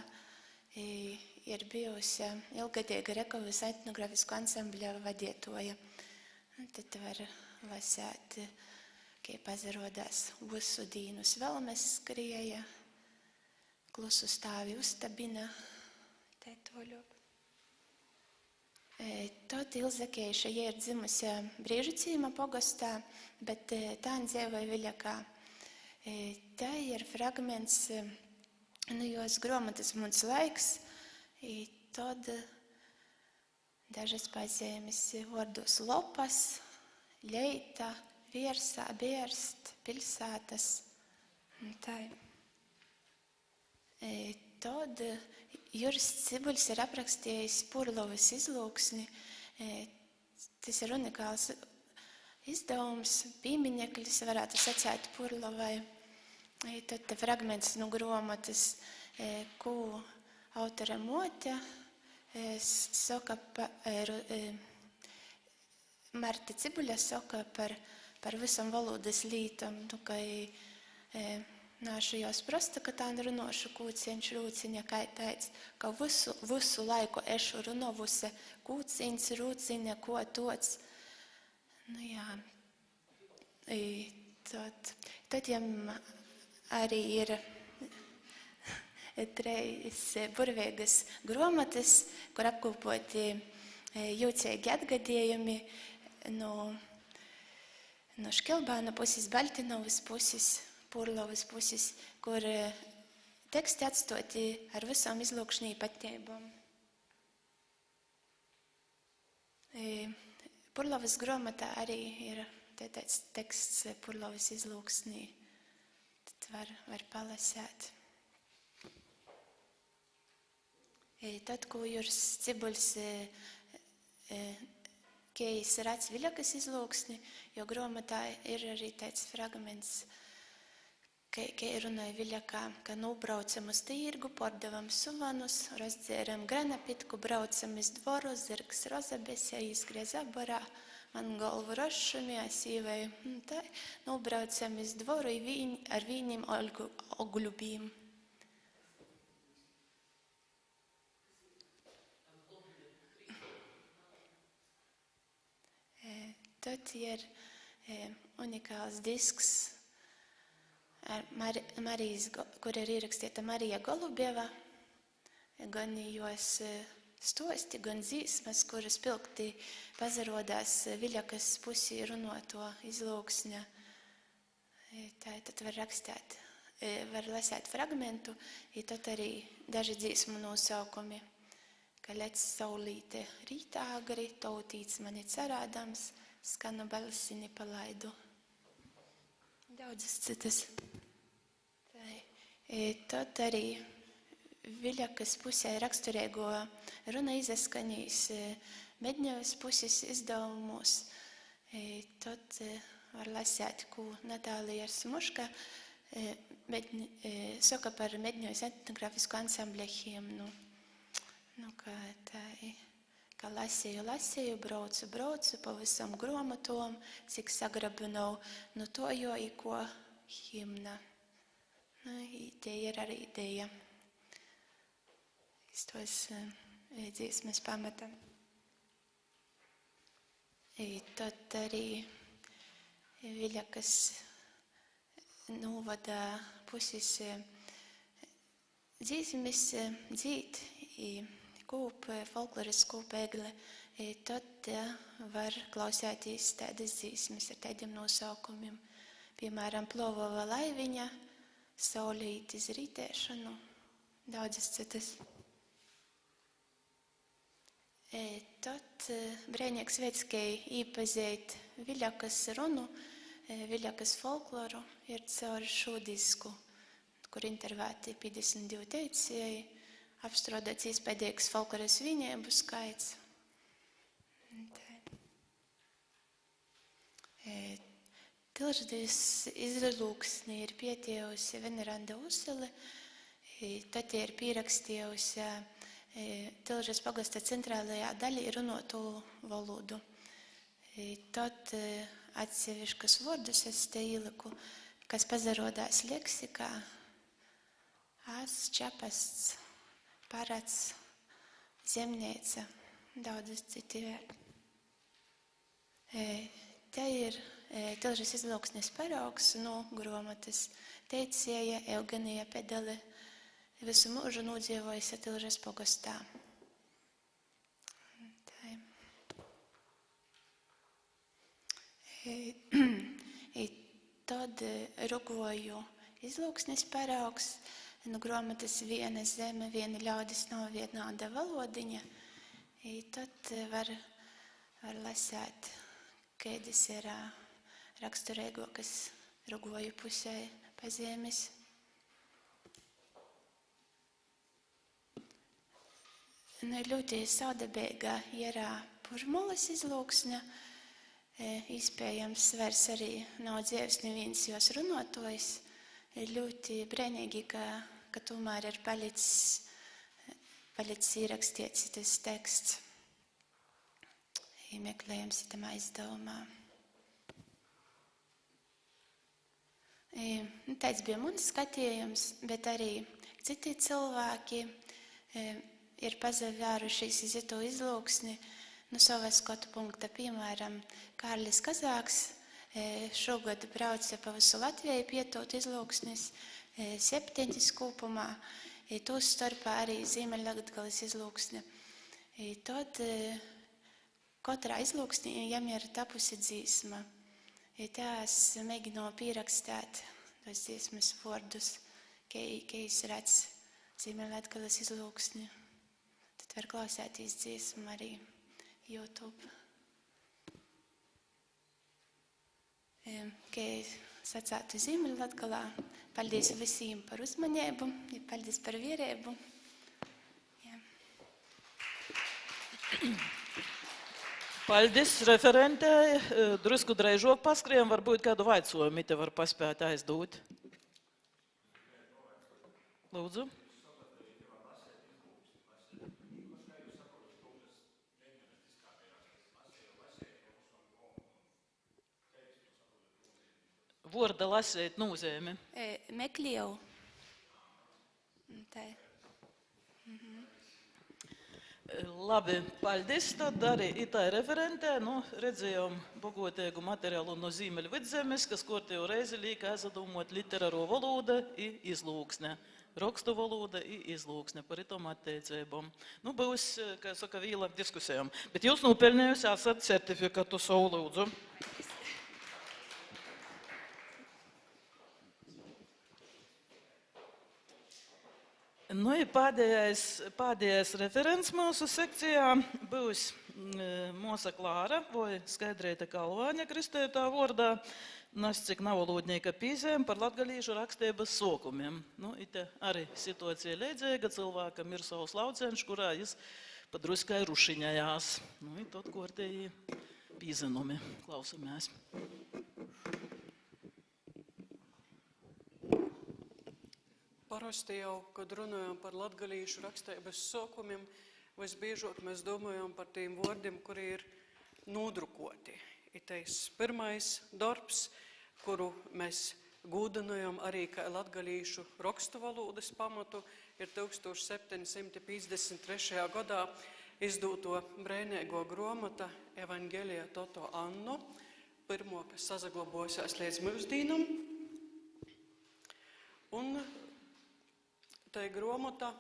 Speaker 4: ir bijusi ilgadīga Rekavas etnografisko ansambļa vadītoja. Tad var lasēt, kā pazarodās visu dīnu svelmes skrieja, klusu stāvi uztabina, tā toļok. Tad Ilzakeiša, ja ir dzimusi Briežicīma pogostā, bet tā dzīvoja Viļakā. Tā ir fragments no jos grāmatas Muns laiks, tad dažas pazīmes vārdos lopas, leita, viersā, bērst, pilsētas. Tā. Tad Juris Cibuļs ir aprakstījis Purlovas izlūksni Tas ir unikāls izdevums, piemineklis, varētu sacēt Purlovai. Tad te fragments no grāmatas, ko autora mote saka Marta Cibuļa saka par visam valodas lītam, ka nāšu jau sprosta, ka tā runošu kūciņš rūciņa kā tāds, ka visu laiku ešu runovuse kūciņš, rūciņa, ko tots. Nu jā, tad jām arī ir treis burvīgas grāmatas, kur apkopoti jūceigi atgadījumi no Škelbāna puses, Baltinovas puses, Purlovas puses, kur teksti atstoti ar visām izlūkšņī patībām. Purlovas grāmatā arī ir tāds teksts Purlovas izlūksnī. Tad var palasēt. Tad, ko Juris Cibuļs Kejis rāds Viļakas izlūksni, jo grāmatā ir arī tāds fragments, ka runāja Viļakā, ka braucam uz tīrgu, pordevam suvanus, rozdzēram granapitku, braucam iz dvoru, zirgs rozabesē, izgriez aborā, man galvu rozšumie, sīvai, tā, braucam iz dvoru ar viņiem ogļubīm. Tad ir unikāls disks, kur ir ierakstīta Marija Golubieva, gan jos stosti, gan dzīsmas, kuras pilgti pazarodās Viļakas pusī runoto izlūksņa. Tad var lasēt fragmentu, tad arī daži dzīsmu nosaukumi. Ka lec saulīte rītā agri, tautīts mani cerādams, skanu balsini palaidu. Daudzas citas. Tad arī Viļakas pusē raksturīgo runa izaskanīs Medņevas puses izdevumos. Tad var lasēt, ko Natālija Smuška saka par Medņevas etnogrāfisku ansambļa himnu. Ka lasēju, braucu pa visam grāmatom, cik sagrabinau, to jo ko himna. Te ir arī ideja. Tos dzīsmes pamata. Tad arī Viļakas novada puses dzīsmes dzīt folkloras kūpēgle, tad var klausēties tādas dzīsmes ar tādiem nosaukumiem. Piemēram, Plovova laiviņa, Saulītis rītēšanu, daudzas citas. Tad brēnieks veids, īpazēt Viļakas runu, Viļakas folkloru ir caur šo disku, kur intervēti 52 teicēji, apstrādāts iespējīgs folkloras vienību skaits. Tilždīs izlūksni ir pietiejusi Veneranda Usele, tad ir pierakstījusi Tilžas pagasta centrālajā daļā runoto valodu. Tad atsevišķus vārdus es te ieliku, kas pazarodās leksikā, čapasts, parats, zemnīca, daudzas citi vērti. Te ir Tilžas izlūksnes paraugs no grāmatas. Teicēja Eugenija Pedele, visu mūžu nodzīvojusi Tilžas pogastā. Tad Rugoju izlūksnes paraugs, no grāmatas viena zeme, viena ļaudis nav vienāda valodiņa. Tad var lasēt, kādas ir raksturīgākas Rugoju pusē pazīmes. Ļoti saudabīga ir Urmulas izlūksne. Iespējams, vairs arī nav dzīves neviens jos runātojs. Ļoti brīnīgi, ka tomēr ir palicis ierakstīts tas teksts. Meklējams itamā izdevumā. Tāds bija mans skatījums, bet arī citi cilvēki ir pazavērušies iz to izlūksni no sava skatu punkta. Piemēram, Kārlis Kazāks šogad brauca pa visu Latviju pietot izlūksnis 7 kopumā, tos starpā arī Ziemeļlatgales izlūksne. Tad katrā izlūksnī jām ir tapusi dzīsma. Tās mēģinu pierakstāt tos dziesmas vārdus, ka es redzu Ziemeļlatgales izlūksni. Tad var klausēties dziesmu arī YouTube. Kā sacātu Ziemeļlatgalā, paldies visiem par uzmanību, paldies par vierību.
Speaker 1: Paldies referentei. Drusku dreižok paskrējam, varbūt kādu vaicojumu te var paspēt aizdūt. Lūdzu. Vorda lasēt nozīmi.
Speaker 4: Meklēju. Tā.
Speaker 1: Labi, paldies. Tad arī itai referentē. Redzējām bagotēgu materiālu no Ziemeļvidzemes, kas kortēju reizi liek aizdomot literāro valodu i izlūksne. Rakstu valoda i izlūksne par itom atteicībām. Būs, kā saka, vīla diskusijām. Bet jūs nopelnējusi esat certifikātu savu lūdzu. Pēdējais referents mūsu sekcijā būs Mosa Klāra vai Skaidrēta Kalvāņa kristētā vordā, cik navalodnieka pīzēm par latgalīšu rakstības sokumiem. Ite arī situācija leidzīga, cilvēkam ir savs laucienš, kurā jis padruskai rušiņajās. Tot kortēji pīzenumi. Klausamies.
Speaker 5: Parasti jau, kad runājam par latgalīšu rakstības sokumiem, visbiežāk mēs domājam par tiem vārdiem, kuri ir nodrukoti. Itais pirmais darbs, kuru mēs gūdinājam arī kā latgalīšu rakstu valodas pamatu, ir 1753. gadā izdūto brēnēgo gromata Evangelija Toto Anno, pirmo, kas sazaglabojās līdz mūsdīnam. Un tai gromata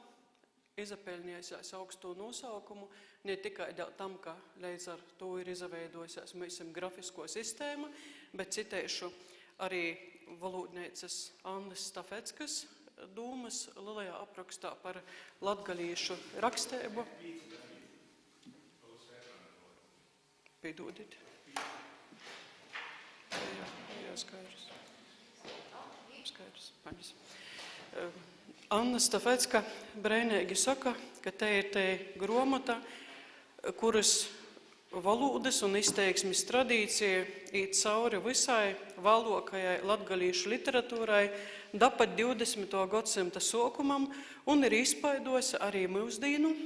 Speaker 5: izapelnījās augstu nosaukumu ne tikai tam, ka līdz ar to ir izveidojusies mūsu grafisko sistēma, bet citēšu arī valodniecas Annas Stafeckas dūmas lielajā aprakstā par latgalīšu rakstēbu. Piedodiet. Jā, skaidrs. Paldies. Anna Stafecka brēnīgi saka, ka te ir te gromata, kuras valodas un izteiksmes tradīcija īt cauri visai valokajai latgalīšu literatūrai da pat 20. gadsimta sokumam un ir izpaidosi arī mūsdīnu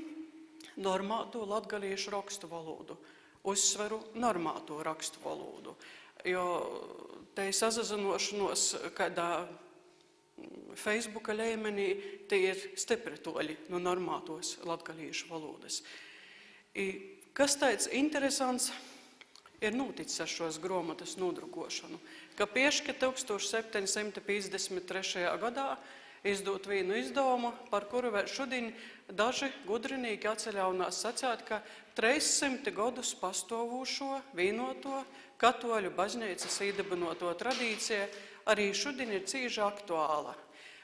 Speaker 5: normāto latgalīšu rakstu valodu. Uzsveru normāto rakstu valodu, jo te sazazinošanos kādā Facebooka līmenī tie ir stipri toļi no normātos latgalīšu valodas. Kas tāds interesants ir noticis ar šos gromatas nodrukošanu? Ka piešķi 1753. gadā izdot vienu izdevumu, par kuru vēl šodien daži gudrinīgi atceļaunās sacēt, ka 300 gadus pastāvošo vienoto katoļu baznīcas īdibinoto tradīcija arī šodien ir cīži aktuāla.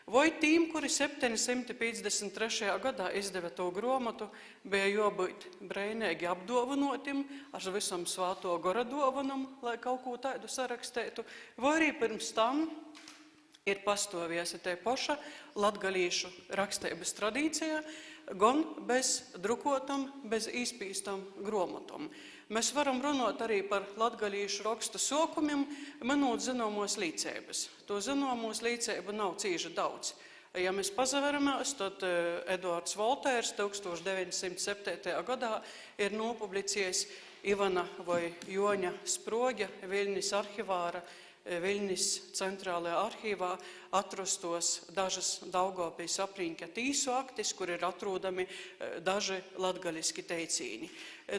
Speaker 5: Vai tīm, kuri 753. gadā izdeva to gromatu, bija jābūt brēnīgi apdovanotim ar visam svāto gora dovanam, lai kaut ko tādu sarakstētu, vai arī pirms tam ir pastāvējusi te paša latgalīšu rakstības tradīcija, gan bez drukotam, bez izpīstam gromotam. Mēs varam runāt arī par latgalīšu rakstu sokumiem, minot zināmos līdzības. To zināmos līdzību nav cīži daudz. Ja mēs pazaveramies, tad Eduards Voltērs 1907. gadā ir nopublicējis Ivana vai Joņa Sproģa, Viļnis arhivāra, Viļnis centrālajā arhīvā atrastos dažas Daugavpils apriņķa tīsu aktis, kur ir atrodami daži latgaliski teicīni.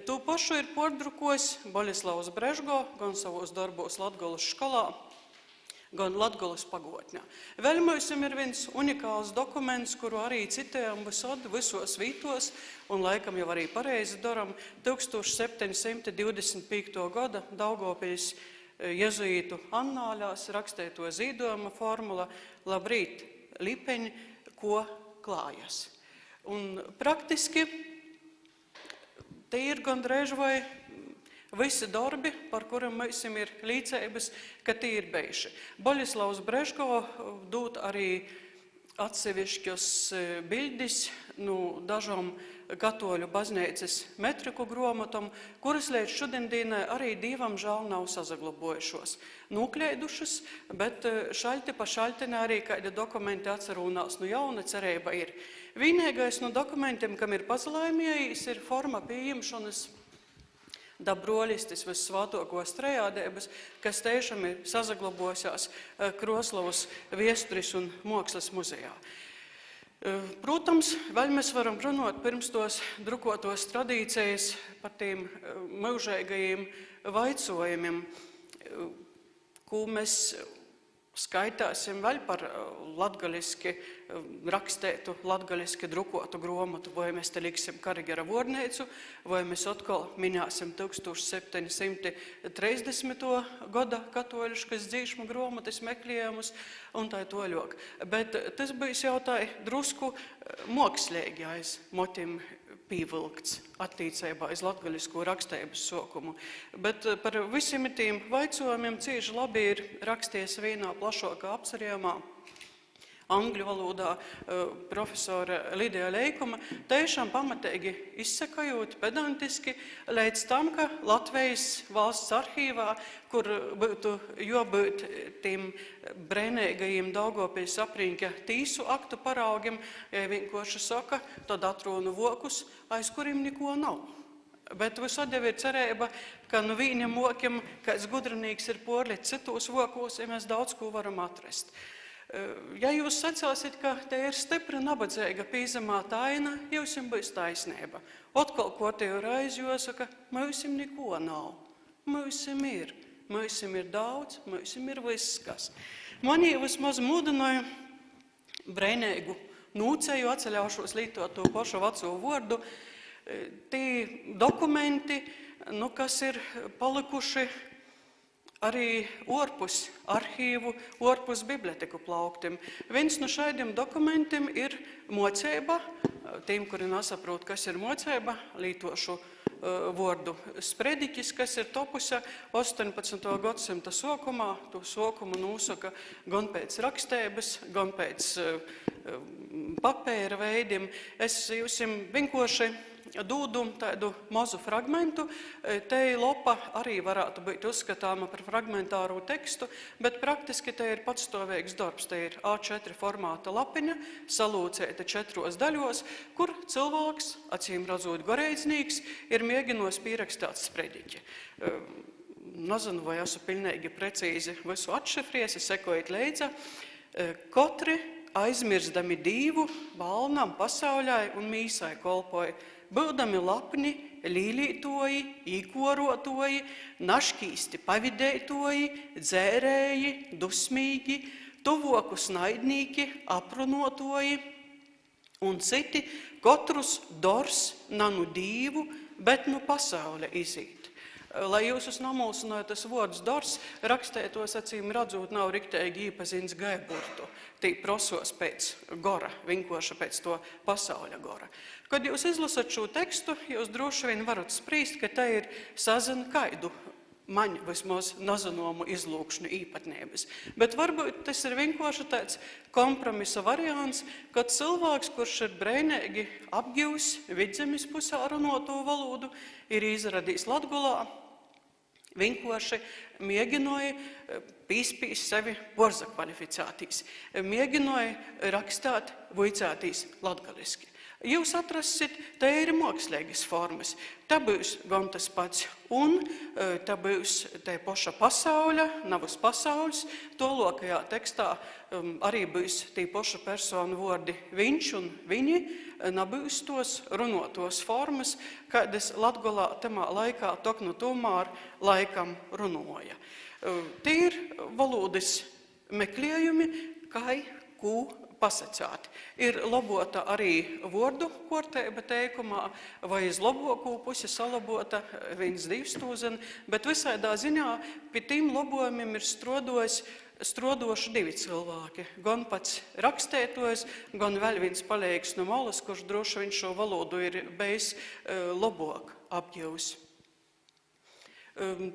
Speaker 5: To pašu ir pārdrukojis Boļislavs Brežgo, gan savos darbos Latgolas školā, gan Latgolas pagotņā. Vēl mums ir viens unikāls dokuments, kuru arī citējam visos vītos, un laikam jau arī pareizi daram, 1725. gada Daugavpils jezuītu annāļās rakstēto zīdojuma formula Labrīt, lipeņi, ko klājas. Un praktiski te ir gandrīz vai visi darbi, par kuriem mums ir līdzības, ka tie ir bijuši. Boļislavs Brežgo dod arī atsevišķus bildis dažām katoļu baznīcas metriku gromotam, kuras līdz šodienai arī divam žēl nav sazaglabojušos. Nukleidušas, bet šaļti pa šaļtenē arī kādi dokumenti atcerūnās jauna cerība ir. Vienīgais no dokumentiem, kam ir pazalaimējis, ir forma pieņemšanas dabrolistis vissvātokos trejādēbas, kas tiešām ir sazaglabojās Kroslavas Viesturis un Mākslas muzejā. Protams, vēl mēs varam runāt pirms tos drukotos tradīcijas par tiem mūžīgajiem vaicojumiem, ko mēs skaitāsim vēl par latgaliski rakstētu, latgaliski drukotu gromotu, vai mēs te liksim Karigera vorneicu, vai mēs atkal minēsim 1730. gada katoļiškas dzīšmu gromotas meklējumus un tā toļok. Bet tas bijis jau tā drusku mākslīgi aiz motim pīvilkts attīcībā aiz latgalisko rakstības sokumu. Bet par visiem tiem vaicojumiem cīži labi ir raksties vienā plašākā apcerījumā angļu valodā profesora Lidija Leikuma, tiešām pamatīgi izsakojot pedantiski līdz tam, ka Latvijas valsts arhīvā, kur būtu jābūt tiem brēnīgajiem Daugavpils apriņķa tīsu aktu paraugiem, ja vienkārši saka, tad atrūnu vokus, aiz kuriem neko nav. Bet visad jau ir cerība, ka vienam vokiem kāds gudrinīgs ir porlicis citos vokos, ja mēs daudz ko varam atrast. Ja jūs sacāsit, ka te ir stipri nabadzīga pīzamā taina, jums būs taisnība. Otkal, ko te jau reiz jāsaka, mums neko nav. Mums ir daudz, mums ir viss kas. Mani vismaz mudināja brēnīgu nūceju, atceļaušos lītot to pašu veco vārdu, tie dokumenti, kas ir palikuši arī orpus arhīvu, orpus biblioteku plauktiem. Viens no šādiem dokumentiem ir moceiba. Tiem, kuri nesaprot, kas ir moceiba, lītošu vārdu sprediķis, kas ir topusi 18. gadsimta sokumā. To sokumu nosaka gan pēc rakstības, gan pēc papēra veidiem. Es jums vienkārši dūdu tādu mazu fragmentu. Te lopa arī varētu būt uzskatāma par fragmentāru tekstu, bet praktiski te ir patstāvīgs darbs. Te ir A4 formāta lapiņa, salūcēta 4 daļos, kur cilvēks, acīm redzot goreiznīgs, ir mēģinājis pierakstīt sprediķi. Nezinu, vai esmu pilnīgi precīzi visu atšifriesi, sekojot līdzi. Kotri aizmirstami Dīvu, valnam, pasauļai un mīsai kolpoja, būdami lapni, līlītoji, īkorotoji, naškīsti pavidētoji, dzērēji, dusmīgi, tuvokus naidnīki, aprunotoji un citi, kotrus dors nanu Dīvu, bet nu pasaule izīt. Lai jūs namulsinātu, tas vārds dors rakstētos, acīm redzot, nav riktēji īpazīns gaiburtu. Tī prosos pēc gora, vienkārši pēc to pasauļa gora. Kad jūs izlasat šo tekstu, jūs droši vien varat sprīst, ka te ir sazina kaidu man vismaz nezinomu izlūkšanu īpatnības. Bet varbūt tas ir vienkārši tāds kompromisa variants, kad cilvēks, kurš ir breinīgi apgivs Vidzemes pusē runāto valodu, ir izradījis Latgolā, vienkārši mēģināja pīspīs sevi porzakvalificētīs, mēģināja rakstāt vuicētīs latgaliski. Jūs atrasit tīri mākslīgas formas. Tā būs gan tas pats un, tā būs tā paša pasauļa, navas pasaules. Tolokajā tekstā arī būs tī paša personu vārdi viņš un viņi, nebūs tos runotos formas, kādas Latgolā tamā laikā tok no tomēr laikam runoja. Tie ir valodas meklējumi, kai kū pasacāt. Ir labota arī vārdu kārtība teikumā, vai iz labokū pusi salabota 1-2 stūzeni, bet visādā ziņā pie tiem labojumiem ir strodoši 2 cilvēki. Gan pats rakstētojs, gan vēl viens palīgs no malas, kurš droši vien šo valodu ir bijis labāk apgūs.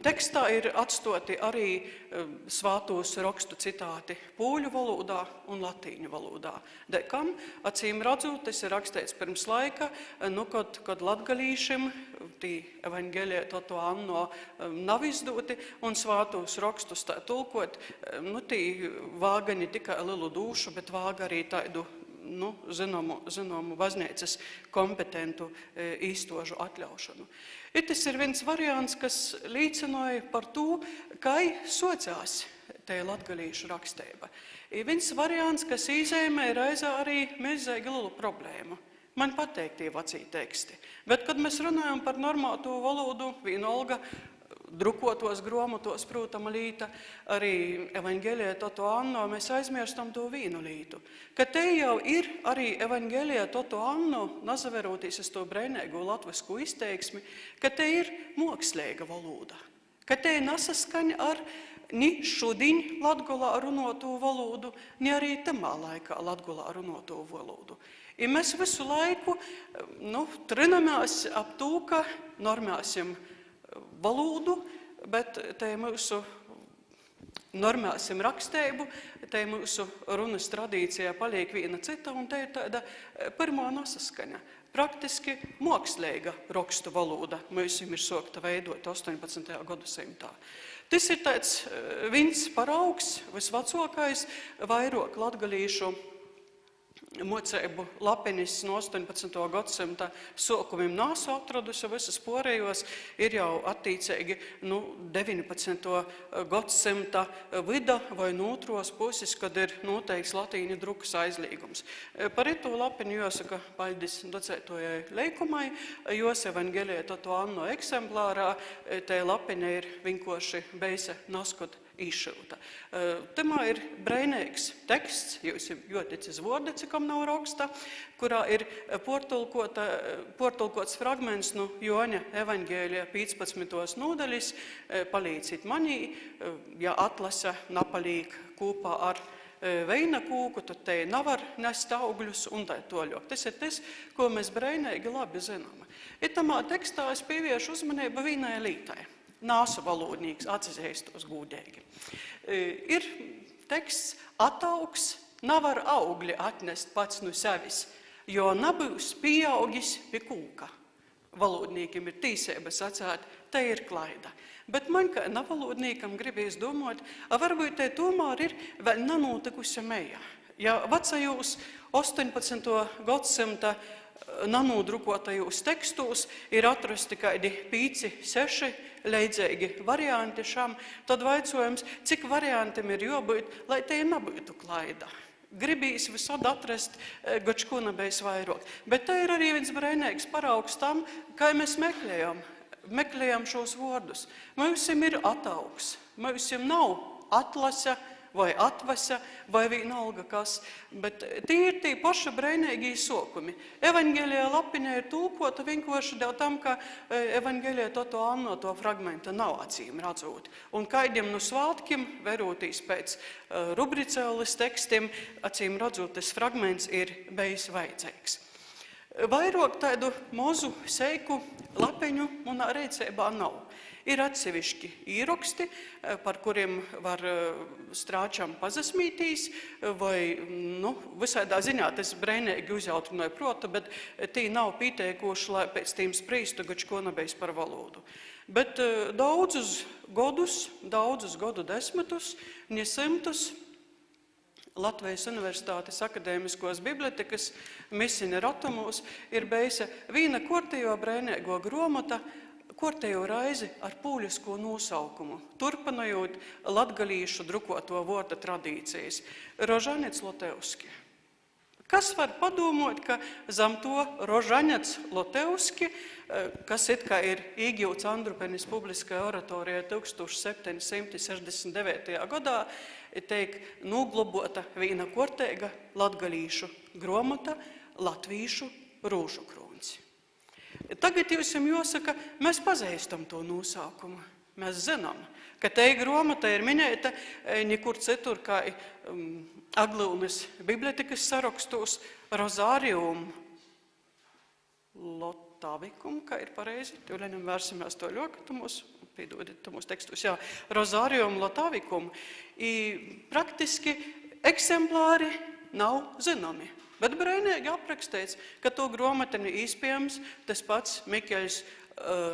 Speaker 5: Tekstā ir atstoti arī svātos rakstu citāti pūļu valodā un latīņu valodā. Dekam, acīm redzot, tas ir rakstīts pirms laika, kad latgalīšiem tī evaņģēlijā to anno nav izdoti, un svātos rakstus tā tulkot, tī vāga ne tikai lielu dūšu, bet vāga arī tādu zināmu baznīcas kompetentu īstožu atļaušanu. Tas ir viens variants, kas līdzināja par to, kai sociās te latgalīšu raksteiba. Viens variants, kas izēmē reizē arī milzīgi lielu problēmu. Man pateik tie vecī teksti, bet, kad mēs runājam par normātu valodu, vienalga, drukotos grāmatos, protama līta, arī evaņģēlijā toto anno, mēs aizmirstam to vienu lītu. Ka te jau ir arī evaņģēlijā toto anno, nazaverotīs es to breinēgo latvisku izteiksmi, ka te ir mākslīga valoda. Ka te nesaskaņa ar ni šodien Latgolā runoto valodu, ni arī tamā laikā Latgolā runoto valodu. I mēs visu laiku trinamies ap to, ka normēsim valodu, bet te mūsu normēsim raksteibu, te mūsu runas tradīcijā paliek viena cita, un te ir tāda pirmā nesaskaņa. Praktiski mākslīga rakstu valoda mums ir sākta veidot 18. gadsimtā. Tas ir tāds viens paraugs, visvecākais, vairāk latgalīšu moceibu lapenis no 18. gadsimta sākumiem nesu atradusi, visas pārējos ir jau attīcīgi 19. gadsimta vida vai no otros puses, kad ir noteikts latīņu drukas aizliegums. Par ito lapeni jāsaka paļdis docētojai leikumai, jos evaņģēlijā toto anno eksemplārā, te lapeni ir vienkārši beise naskot izšūta. Tamā ir breinīgs teksts, jūs joticis vārdi, cikam nav raksta, kurā ir portulkots fragments no Joņa evaņģēlijā 15. nodaļas, palīdzīt manī, ja atlasa napalīk kopā ar veina kūku, tad te nevar nest augļus un tā toļok. Tas ir tas, ko mēs breinīgi labi zinām. Itamā tekstā es pieviešu uzmanību vienai lītai. Nāsu valodnīgs, atzīstos gūdīgi. Ir teksts ataugs, nevar augļi atnest pats no sevis, jo nebūs pieaugis pie kūka. Valodnīkim ir tīsība sacēt, te ir klaida. Bet man, kā nevalodnīkam, gribēs domāt, varbūt te tomēr ir vēl nenotikusi meja. Ja vecajos 18. gadsimta nanodrukotajos tekstos ir atrasti kādi 5-6 leidzīgi varianti šam, tad vaicojums, cik variantiem ir jābūt, lai te nebūtu klaida. Gribīs visad atrast, gačko nebēs vairāk. Bet te ir arī viens breinīgs paraugs tam, kā mēs meklējam šos vārdus. Mūsim ir ataugs, mūsim nav atlasa, vai atvasa, vai vienalga kas, bet tie ir tie paši breinīgi sākumi. Evaņģēlijā lapiņā ir tulkota vienkārši dēļ tam, ka evaņģēlijā toto anno to fragmenta nav acīm redzot. Un kaidiem no svātkiem, verotīs pēc rubricēles tekstiem, acīm redzot, tas fragments ir bijis vajadzīgs. Vairāk tādu mazu seiku lapeņu manā rīcībā nav. Ir atsevišķi īraksti, par kuriem var strāčam pazasmītīs, vai visādā ziņā tas breinīgi uzjautrināja prota, bet tī nav pīteikuši, lai pēc tīm sprīstu, gačko nebejs par valodu. Bet daudzus godu desmitus, ne simtus, Latvijas Universitātes akadēmiskos bibliotekas misina ratumos ir beisa vīna kortejo breinīgo gromata, kortejo raizi ar pūļisko nosaukumu, turpinājot latgalīšu drukoto vorda tradīcijas – Rožanets Lotevski. Kas var padomot, ka zam to Rožanets Lotevski, kas it kā ir īgjūts Andrupenis publiskajā oratorijā 1769. gadā, teik nuglobota vīna korteiga latgalīšu gromata Latvīšu Rūžukrūns. Tagad jums jāsaka, mēs pazīstam to nosaukumu. Mēs zinām, ka te gromata ir minēta nekur citur, kā Aglūnas bibliotekas sarakstos Rozārium Lotavicum, kā ir pareizi, tūlēņam vērsimies to ļokatumos, pīdodiet tumus tekstus, jā, Rozārium Lotavicum, i praktiski eksemplāri nav zināmi. Bet breinīgi aprakstīts, ka to gromatiņu īspējams tas pats Mikeļs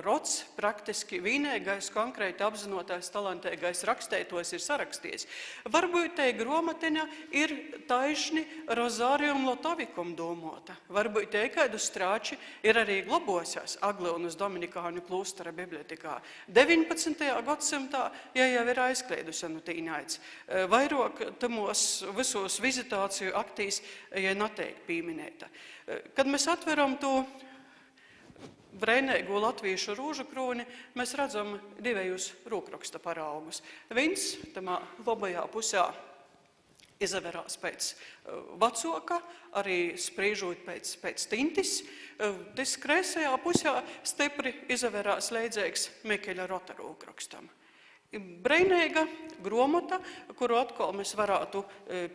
Speaker 5: Rots, praktiski vienīgais konkrēti apzinotais talantīgais rakstētos ir sarakstījis. Varbūt te gromatiņa ir taišni Rozārium Lotavicum domota. Varbūt te kādu strāči ir arī globosies Aglūnas Dominikāņu klūstara bibliotekā. 19. gadsimtā, ja jau ir aizklēdusi no tīņaids, vairāk tamos visos vizitāciju aktīs, ja netiek pieminēta. Kad mēs atveram to breinīgo Latvīšu Rūžukrūni, mēs redzam divējus rūkraksta paraugus. Viens tamā labajā pusē izaverās pēc vacoka, arī sprīžot pēc tintis. Tas kreisajā pusē stipri izaverās leidzēks Mikeļa Rota rūkrakstam. Breinīga gromata, kuru atkal mēs varētu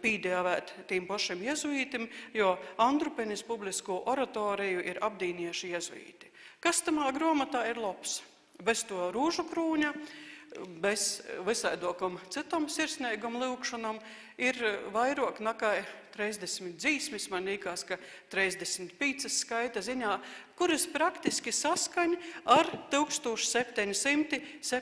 Speaker 5: pīdēvēt tīm pašiem jezuītim, jo Andrupenis publisko oratoriju ir apdīnieši jezuīti. Kas tamā gromatā ir labs? Bez to Rūžukrūņa, bez visādokam citam sirsnīgam lūkšanam ir vairāk nekā 30 dzīsmis, man liekas, ka 35 skaita ziņā, kuras praktiski saskaņ ar 1771.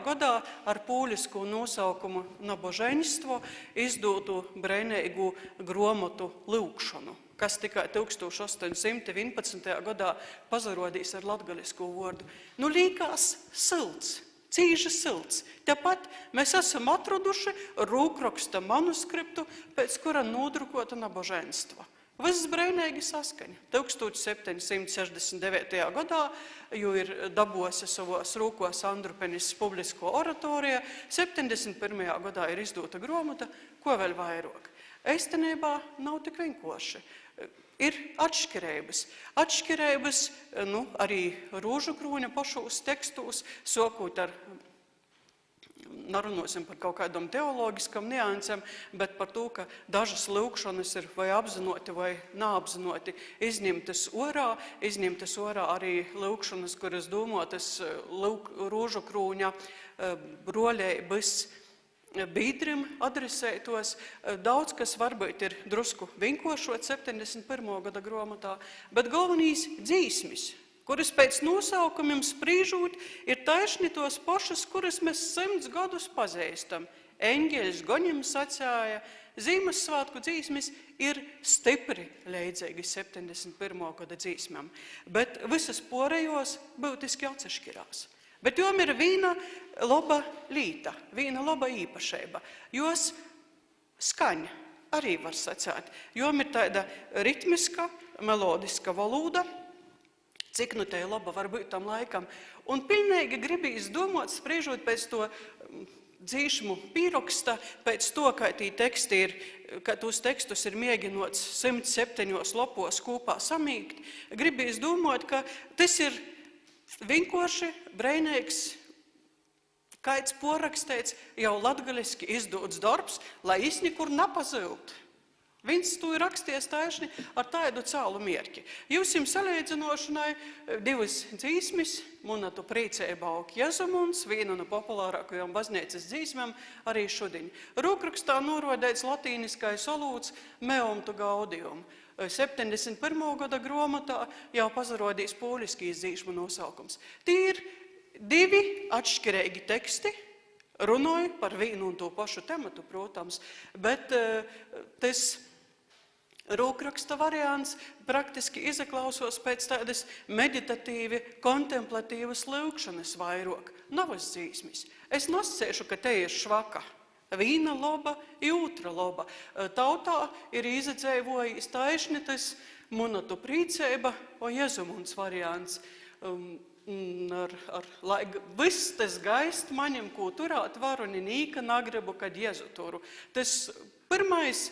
Speaker 5: gadā ar pūļisku nosaukumu Naboženstvo izdotu breinīgu gromatu lūkšanu, kas tikai 1811. gadā pazarodīs ar latgalisku vārdu. Nu, līkās silts, cīži silts. Tāpat mēs esam atraduši rūkraksta manuskriptu, pēc kura nodrukota Naboženstvo. Viss breinīgi saskaņa. 1769. gadā, jo ir dabosi savos rūkos Andrupenis publisko oratoriju, 71. gadā ir izdota gromata, ko vēl vairāk. Eistenībā nav tik vienkārši. Ir atšķirības, arī Rūžukrūņa pašos tekstos, sākot ar, narunosim par kaut kādam teologiskam niansam, bet par to, ka dažas lūkšanas ir vai apzinoti vai neapzinoti izņemtas orā arī lūkšanas, kuras domātas Rūžukrūņa broļeibas bīdrim adresētos. Daudz, kas varbūt ir drusku vienkāršot 71. gada gromatā, bet galvenīs dzīsmis, kuras pēc nosaukumiem sprīžot, ir taišni tos pašas, kuras mēs 100 gadus pazīstam. Eņģeļs Goņim sacāja, Zīmessvētku dzīsmis ir stipri leidzīgi 71. gada dzīsmam, bet visas porējos būtiski atsašķirās. Bet jom ir viena laba līta, viena laba īpašība. Jos skaņa arī var sacēt. Jom ir tāda ritmiska, melodiska valoda, cik nu te laba var būt tam laikam. Un pilnīgi gribīs domāt, spriežot pēc to dzīšmu pīroksta, pēc to, kā tī teksti ir, ka tos tekstus ir mēģinots 107 lapos kopā samīgt, gribīs domāt, ka tas ir vienkārši breinīgs, kāds porakstēts, jau latgaliski izdots darbs, lai es nekur napazītu. Viņš to ir rakstījis taišni ar tādu cēlu mierķi. Jūs jums salīdzinošanai divas dzīsmis, Munatu priecēba aug Jezumunds, viena no populārākajām baznīcas dzīsmēm arī šodien. Rūkrakstā norodēts latīniskais olūts Meum tu gaudium. 71. gada grāmatā jau pazarodīs pūliskīs dzīšmu nosaukums. Tie ir divi atšķirīgi teksti, runāju par vienu un to pašu tematu, protams, bet tas rūkraksta variants praktiski izaklausos pēc tādas meditatīvi, kontemplatīvas lūkšanas vairāk, navas dzīsmis. Es nosacēšu, ka te ir švaka. Vīna loba, jūtra loba. Tautā ir izadzēvojis taišni tas Munatu prīcēba un Jezumuns variants. Viss tas gaist maņem, ko turāt varu, nīka nagrebu, kad Jezu turu. Tas pirmais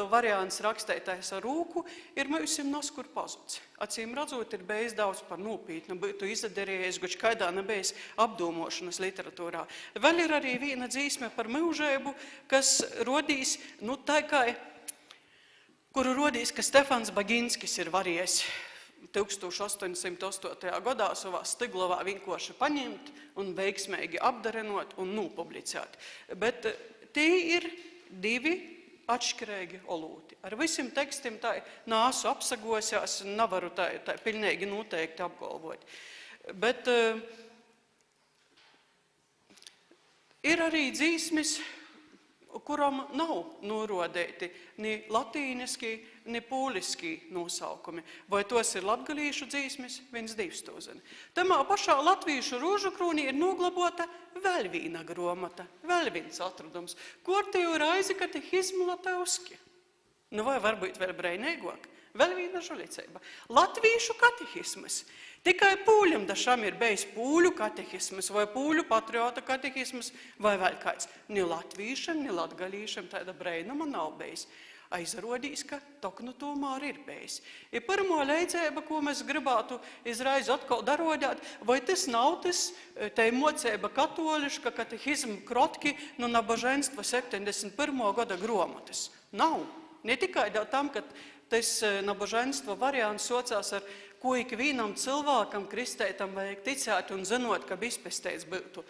Speaker 5: variants rakstētais ar rūku ir mūsim naskur pazuds. Acīm redzot, ir bijis daudz par nūpītnu, būtu izadarījies, goč kaidā nebijis apdomošanas literatūrā. Vēl ir arī viena dzīsme par mūžēbu, kas rodīs, kuru rodīs, ka Stefans Baginskis ir varējis 1808. gadā savā Stiglovā vienkārši paņemt un veiksmīgi apdarenot un nopublicēt. Bet tie ir divi atšķirīgi olūti. Ar visiem tekstiem tā nāsu apsagosies, nevaru tā pilnīgi noteikti apgalvot. Bet ir arī dzīsmis, kuram nav norodēti ni latīniski, ni pūliski nosaukumi. Vai tos ir latgalīšu dzīsmis, viens divs to zina. Tamā pašā latvīšu rūžukrūnī ir noglabota vēl viena gromata, vēl viens atradums, kur te ir aizi katehizmu latauski. Vai varbūt vēl breinīgāk? Vēl viena žuliceiba. Latvīšu katehismas. Tikai pūļam dažam ir bijis pūļu katehismas, vai pūļu patriota katehismas, vai vēl kāds. Ni latvīšam, ni latgalīšam tāda breinuma nav bijis. Aizrodīs, ka toknu tomēr ir bijis. Ir pirmo leicēba, ko mēs gribētu izraiz atkal darodāt, vai tas nav tas te mocēba katoliška katehizma krotki no nabaženstva 71. gada gromatas. Nav. Ne tikai dēļ tam, ka tas nabaženstva variants socās ar ko ikvienam cilvēkam kristētam vajag ticēt un zinot, ka bizpestēts būtu.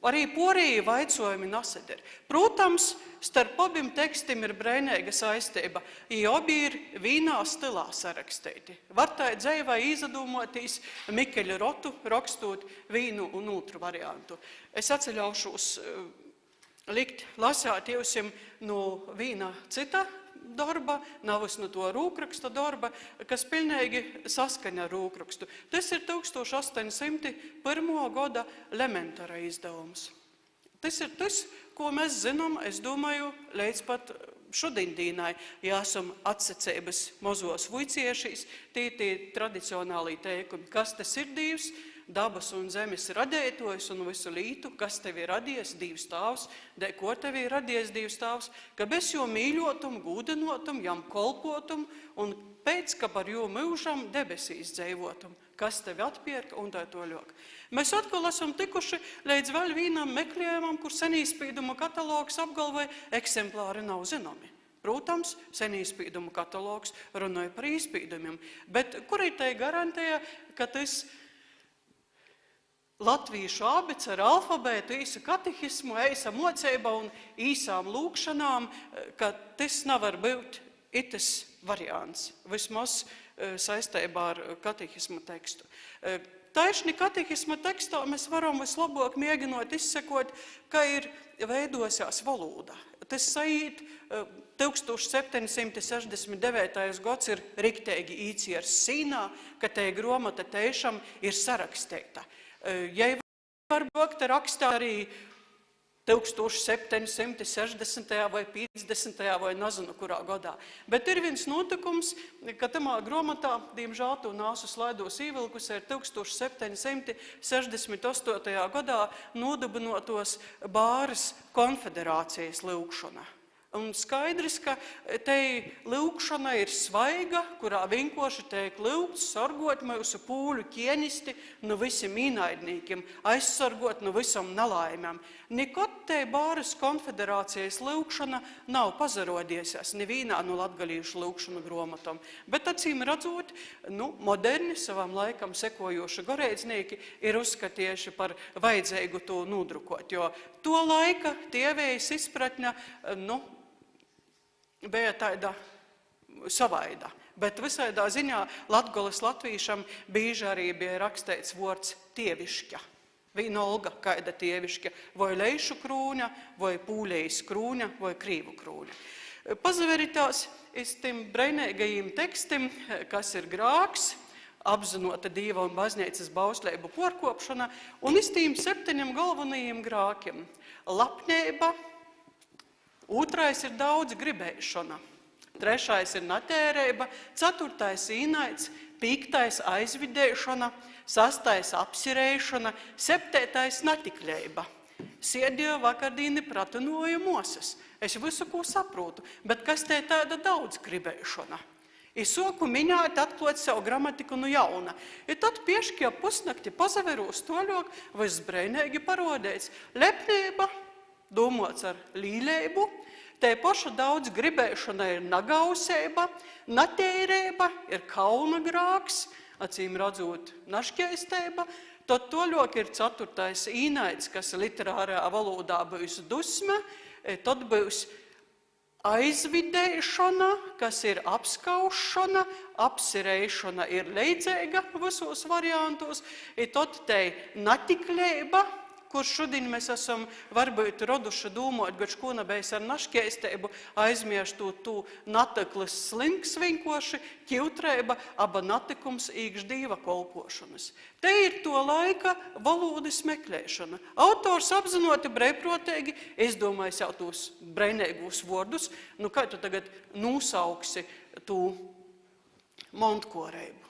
Speaker 5: Arī porēji vaicojumi nasader. Protams, starp abiem tekstiem ir breinīga saistība, ja abi ir vīnā stilā sarakstīti. Var tā dzēvai izdomātīs Mikeļa Rotu rakstot vīnu un otru variantu. Es atceļaušos likt lasāt jūsim no vīna cita darba, navas no to rūkraksta darba, kas pilnīgi saskaņa ar rūkrakstu. Tas ir 1801. gada Lementara izdevums. Tas ir tas, ko mēs zinām, es domāju, līdz pat šodiendīnai, ja esam atsacības mozos vuiciešīs, tie tradicionālī teikumi, kas tas ir Dievs, dabas un zemes radētojs un visu lītu, kas tevi ir radies, Dievs tavs, ko tevi ir radies Dievs tavs, ka bez jo mīļotum, gūdenotum, jam kolpotum un pēc, ka par jo mūžam debesīs dzeivotum, kas tevi atpierka un tā toļok. Mēs atkal esam tikuši līdz vēl vienam meklējumam, kur senīspīduma katalogs apgalvoja, eksemplāri nav zināmi. Protams, senīspīduma katalogs runāja par īspīdumiem, bet kuri tai garantēja, ka tas latvīšu abeceru alfabētu, īsu katehismu, īsa moceiba un īsām lūkšanām, ka tas nevar būt itas variants, vismaz saistībā ar katehismu tekstu. Taišni katehisma tekstā mēs varam vislabāk mēģinot izsekot, ka ir veidosies valoda. Tas saīt 1769. gads ir riktēgi īciers sīnā, ka tai gromata teišam ir sarakstīta. Ja varbūt rakstā arī 1760. vai 50. vai nezinu kurā gadā. Bet ir viens notikums, ka tamā gromatā, diemžēl to nāsu slaidos īvilkus, ir 1768. gadā nodibinotos Bāras konfederācijas lūkšana. Un skaidrs, ka te lūkšana ir svaiga, kurā vienkārši tiek lūgts sargot mūsu pūļu ķienisti no visiem īnaidnīkiem, aizsargot no visam nelaimēm. Nekad te Bāras konfederācijas lūkšana nav pazarodiesies nevienā no latgalīšu lūkšanu gromatom, bet acīm redzot, moderni savam laikam sekojoši goreidznieki ir uzskatījuši par vajadzīgu to nodrukot, jo to laika tievējas izpratņa, bija tāda savaida. Bet visaidā ziņā latgoles latvīšam bīži arī bija rakstīts vārds tievišķa. Vienalga, kaida tievišķa, vai leišu krūņa, vai pūlējs krūņa, vai krīvu krūņa. Pazaveritās iz tim breinīgajiem tekstim, kas ir grāks, apzinota Dieva un baznīcas bausleibu porkopšana, un iz tīm 7 galvenajiem grākiem. Lapneiba, otrais ir daudz gribēšana, 3. ir natērība, 4. īnaids, 5. aizvidēšana, 6. apsirēšana, 7. natikļeiba. Sēdēju vakardīni pratinoju mosas. Es visu, ko saprotu, bet kas te tāda daudz gribēšana? I soku minēt atklāt savu gramatiku no jauna. I tad pieškie pusnakti pazaverūs toļok, viss breinīgi parodēts. Lepnība, domāts ar līleibu, te paša daudz gribēšana ir nagauseiba, natērība ir kauna grāks, acīm redzot našķeisteiba, tad toļok ir 4. īnaids, kas literārajā valodā būs dusme, tad būs aizvidēšana, kas ir apskaušana, apsirēšana ir leidzēga visos variantos, tad te natikļeiba, kur šodien mēs esam varbūt roduši domāt, gač kona bijis ar našķeisteibu, aizmieštu tu nateklis slinks vienkoši, ķivtreiba, aba natikums īkš Dīva kolpošanas. Te ir to laika valodas meklēšana. Autors apzinoti breiprotīgi, izdomājis jau tos breinīgos vordus, kā tu tagad nosauksi tu montkoreibu?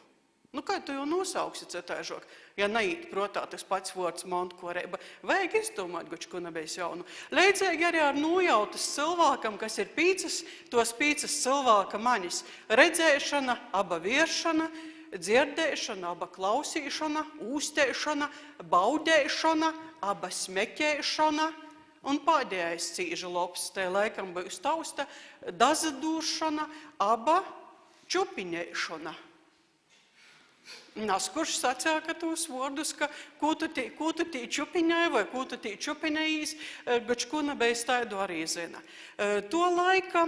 Speaker 5: Kā tu jau nosauksi cetēžok, ja neīt protā tas pats vords montkoreiba? Vajag izdomāt, gač ko nebijis jaunu. Leidzēgi arī ar nojautas cilvēkam, kas ir tos 5 cilvēka maņas. Redzēšana, aba vieršana, dzirdēšana, aba klausīšana, ūstēšana, baudēšana, aba smeķēšana. Un pēdējais cīža lops, te laikam būs tausta, dazadūšana, aba čupiņēšana. Kurš sacēka tos vārdus, ka ko tu tī čupiņai vai ko tu tī čupiņais, gač ko nebeiz tādu arī zina. To laika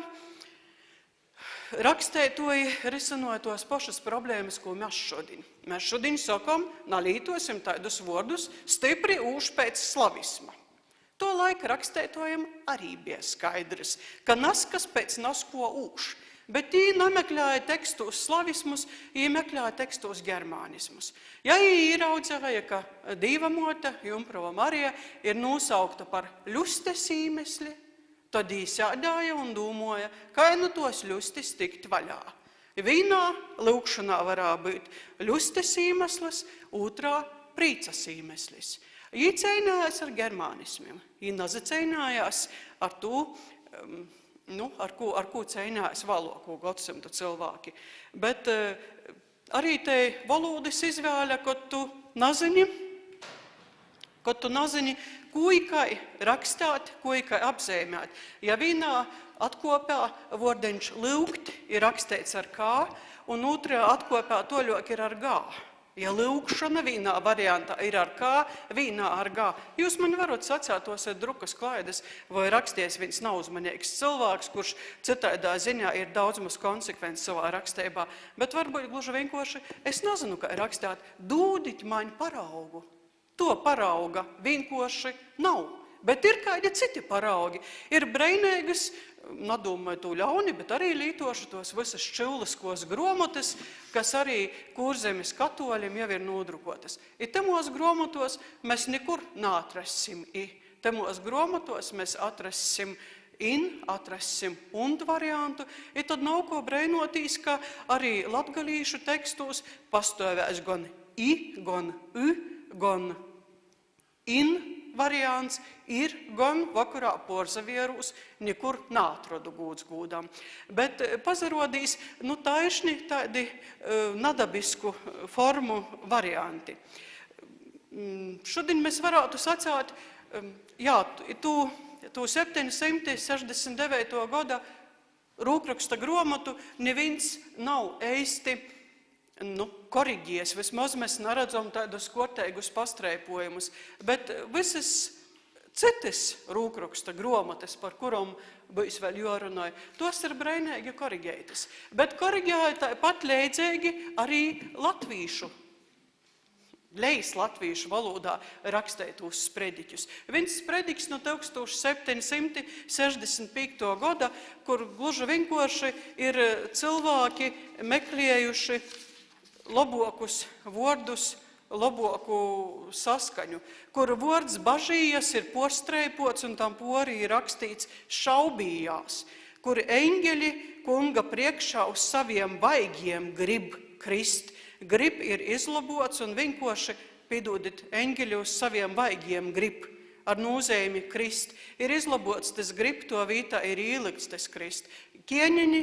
Speaker 5: rakstētoji risinoja tos pašas problēmas, ko mēs šodien. Mēs šodien sakam, nalītosim tādus vārdus stipri ūš pēc slavisma. To laika rakstētojiem arī bija skaidrs, ka naskas pēc nasko ūš. Bet tī nemeklēja tekstos slavismus, tī meklēja tekstos germānismus. Ja jī ieraudzēja, ka Dīva mota, Jumprova Marija, ir nosaukta par ļustes īmesli, tad jī sēdāja un domāja, kā tos ļustis tikt vaļā. Vienā lūkšanā varā būt ļustes īmeslis, otrā prīcas īmeslis. Jī ceinājās ar germānismiem, jī nazaceinājās ar to, ar ko ceinājās vēlāko gadsimtu cilvēki. Bet arī te valodas izvēle, kad tu nazini, kuikai rakstāt, kuikai apzīmēt. Ja vienā atkopā vordeņš lūgt ir rakstīts ar kā, un otrajā atkopā toļok ir ar gā. Ja lūkšana vienā variantā ir ar kā, vienā ar gā. Jūs man varat sacēt, tos ir drukas klaidas, vai raksties viens nav uzmanīgs cilvēks, kurš citaidā ziņā ir daudz maz konsekvents savā rakstībā. Bet varbūt gluži vienkārši, es nezinu, kā rakstāt, dūdit maņ paraugu. To parauga vienkārši nav. Bet ir kādi citi paraugi. Ir breinīgas, nedomāju to ļauni, bet arī lītoši tos visas šķivliskos gromotas, kas arī Kurzemes katoļiem jau ir nodrukotas. I temos gromotos mēs nekur neatrasim. I temos gromotos mēs atrasim atrasim und variantu. I tad nav ko breinotīs, ka arī latgalīšu tekstos pastāvēs gan i, gan u, gan in variants ir gan vakarā Porzavierūs, nekur nātrodu gūds gūdam. Bet pazarodīs, taišni tādi nadabisku formu varianti. Šodien mēs varētu sacāt, tu 769. gada rūkraksta gromatu neviens nav eisti koriģies. Vismaz mēs neredzam tādus korteigus pastreipojumus, bet visas citas rūkraksta gromatas, par kuram bijis vēl jorunāja, tos ir breinīgi koriģētas. Bet koriģēja tāpat leidzīgi arī latvīšu. Lejas latviešu valodā rakstētos sprediķus. Viens sprediķis no 1765. gada, kur gluži vienkārši ir cilvēki meklējuši labākus vārdus, labāku saskaņu, kur vārds bažījās ir porstreipots un tam porī ir rakstīts šaubījās, kur eņģeļi kunga priekšā uz saviem vaigiem grib krist. Grib ir izlabots un vienkārši piedodiet eņģeļi uz saviem vaigiem grib ar nozīmi krist. Ir izlabots tas grib, to vītā ir ielikts tas krist. Kieņiņi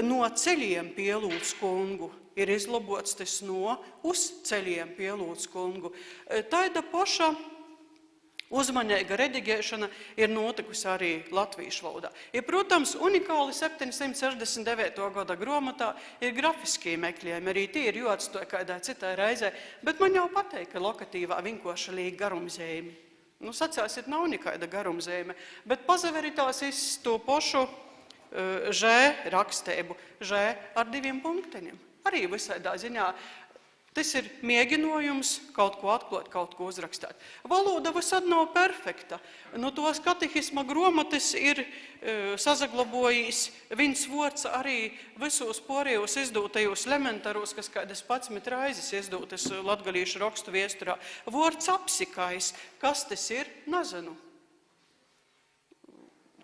Speaker 5: no ceļiem pielūdz kungu. Ir izlabots tas no uz ceļiem pielūdz kungu. Taida poša uzmanīga redigēšana ir notikusi arī latviešu valodā. Protams, unikāli 769. gada gromatā ir grafiskie meklējumi, arī tie ir jāatstāj kādā citā reizē, bet man jau pateik, ka lokatīvā vienkārši liek garumzīmi. Sacāsit, nav nekāda garumzīme, bet pazaveritās to pošu Ž rakstēbu, Ž ar 2 punkteņiem. Arī visādā ziņā. Tas ir mēģinājums kaut ko atklāt, kaut ko uzrakstāt. Valoda visad nav perfekta. Tos katehisma gromatas ir sazaglabojis viens vārds arī visos porējos izdūtajos elementaros, kas kādas 11 raizes izdūtas latgalīšu rakstu viesturā. Vārds apsikais. Kas tas ir? Nezinu.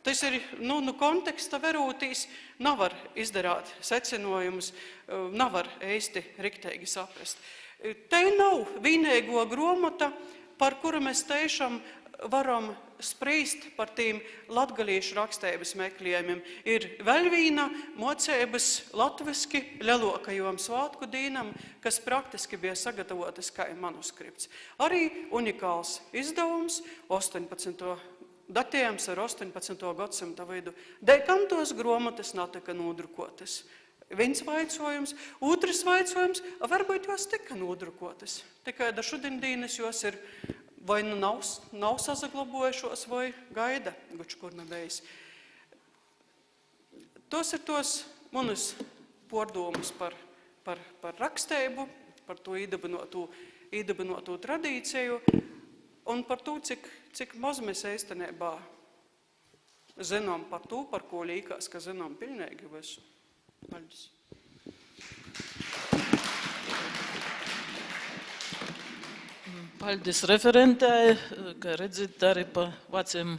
Speaker 5: Tas ir, konteksta verūtīs, nevar izdarāt secinājumus, nevar eisti riktīgi saprast. Te nav vienīgo gromata, par kuru mēs tiešām varam spriest par tiem latgalīšu rakstības meklējumiem. Ir vēl viena mocības latviski lielākajām svātku dīnam, kas praktiski bija sagatavotas kā manuskripts. Arī unikāls izdevums 18. datējams ar 18. gadsimta vidu. Dekam tos gromatas natika nodrukotas. Viens vaicojums, otrs vaicojums, varbūt jos tika nodrukotas. Tikai da šodienas jos ir vai nav sazaglabojušos, vai gaida, guč kur nebejis. Tos ir tos manas pordomus par raksteibu, par to īdabinotu tradīciju, un par to, cik maz mēs eistenībā zinām par to, par ko līkās, ka zinām pilnīgi visu. Paldies.
Speaker 1: Paldies referentē, kā redzat, arī pa veciem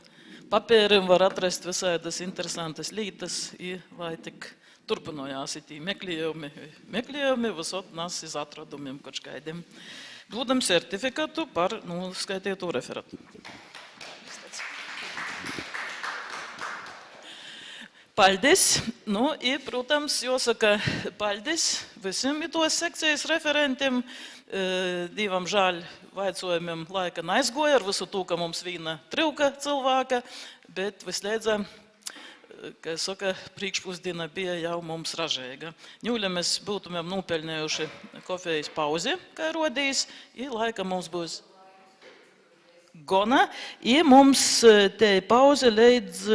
Speaker 1: papēriem var atrast visādas interesantas lietas, vai tik turpinājās itī meklējumi, visot nas iz atradumiem kaut kādiem. Lūdam certifikātu par skaitīto referatu. Paldies! Protams, jāsaka paldies visiem tos sekcijas referentiem. Divam žēl vaicojumiem laika neaizgoja ar visu to, ka mums viena trūka cilvēka, bet visliedza, kā saka, priekšpusdiena bija jau mums ražīga. Ņūļa mēs būtumiem nopelnējuši kofejas pauzi, kā rodījis, laika mums būs gona, mums te pauze līdz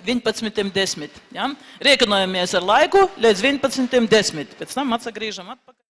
Speaker 1: 11:10. Ja? Rēķinojamies ar laiku līdz 11:10. Pēc tam atsagrīžam atpakaļ.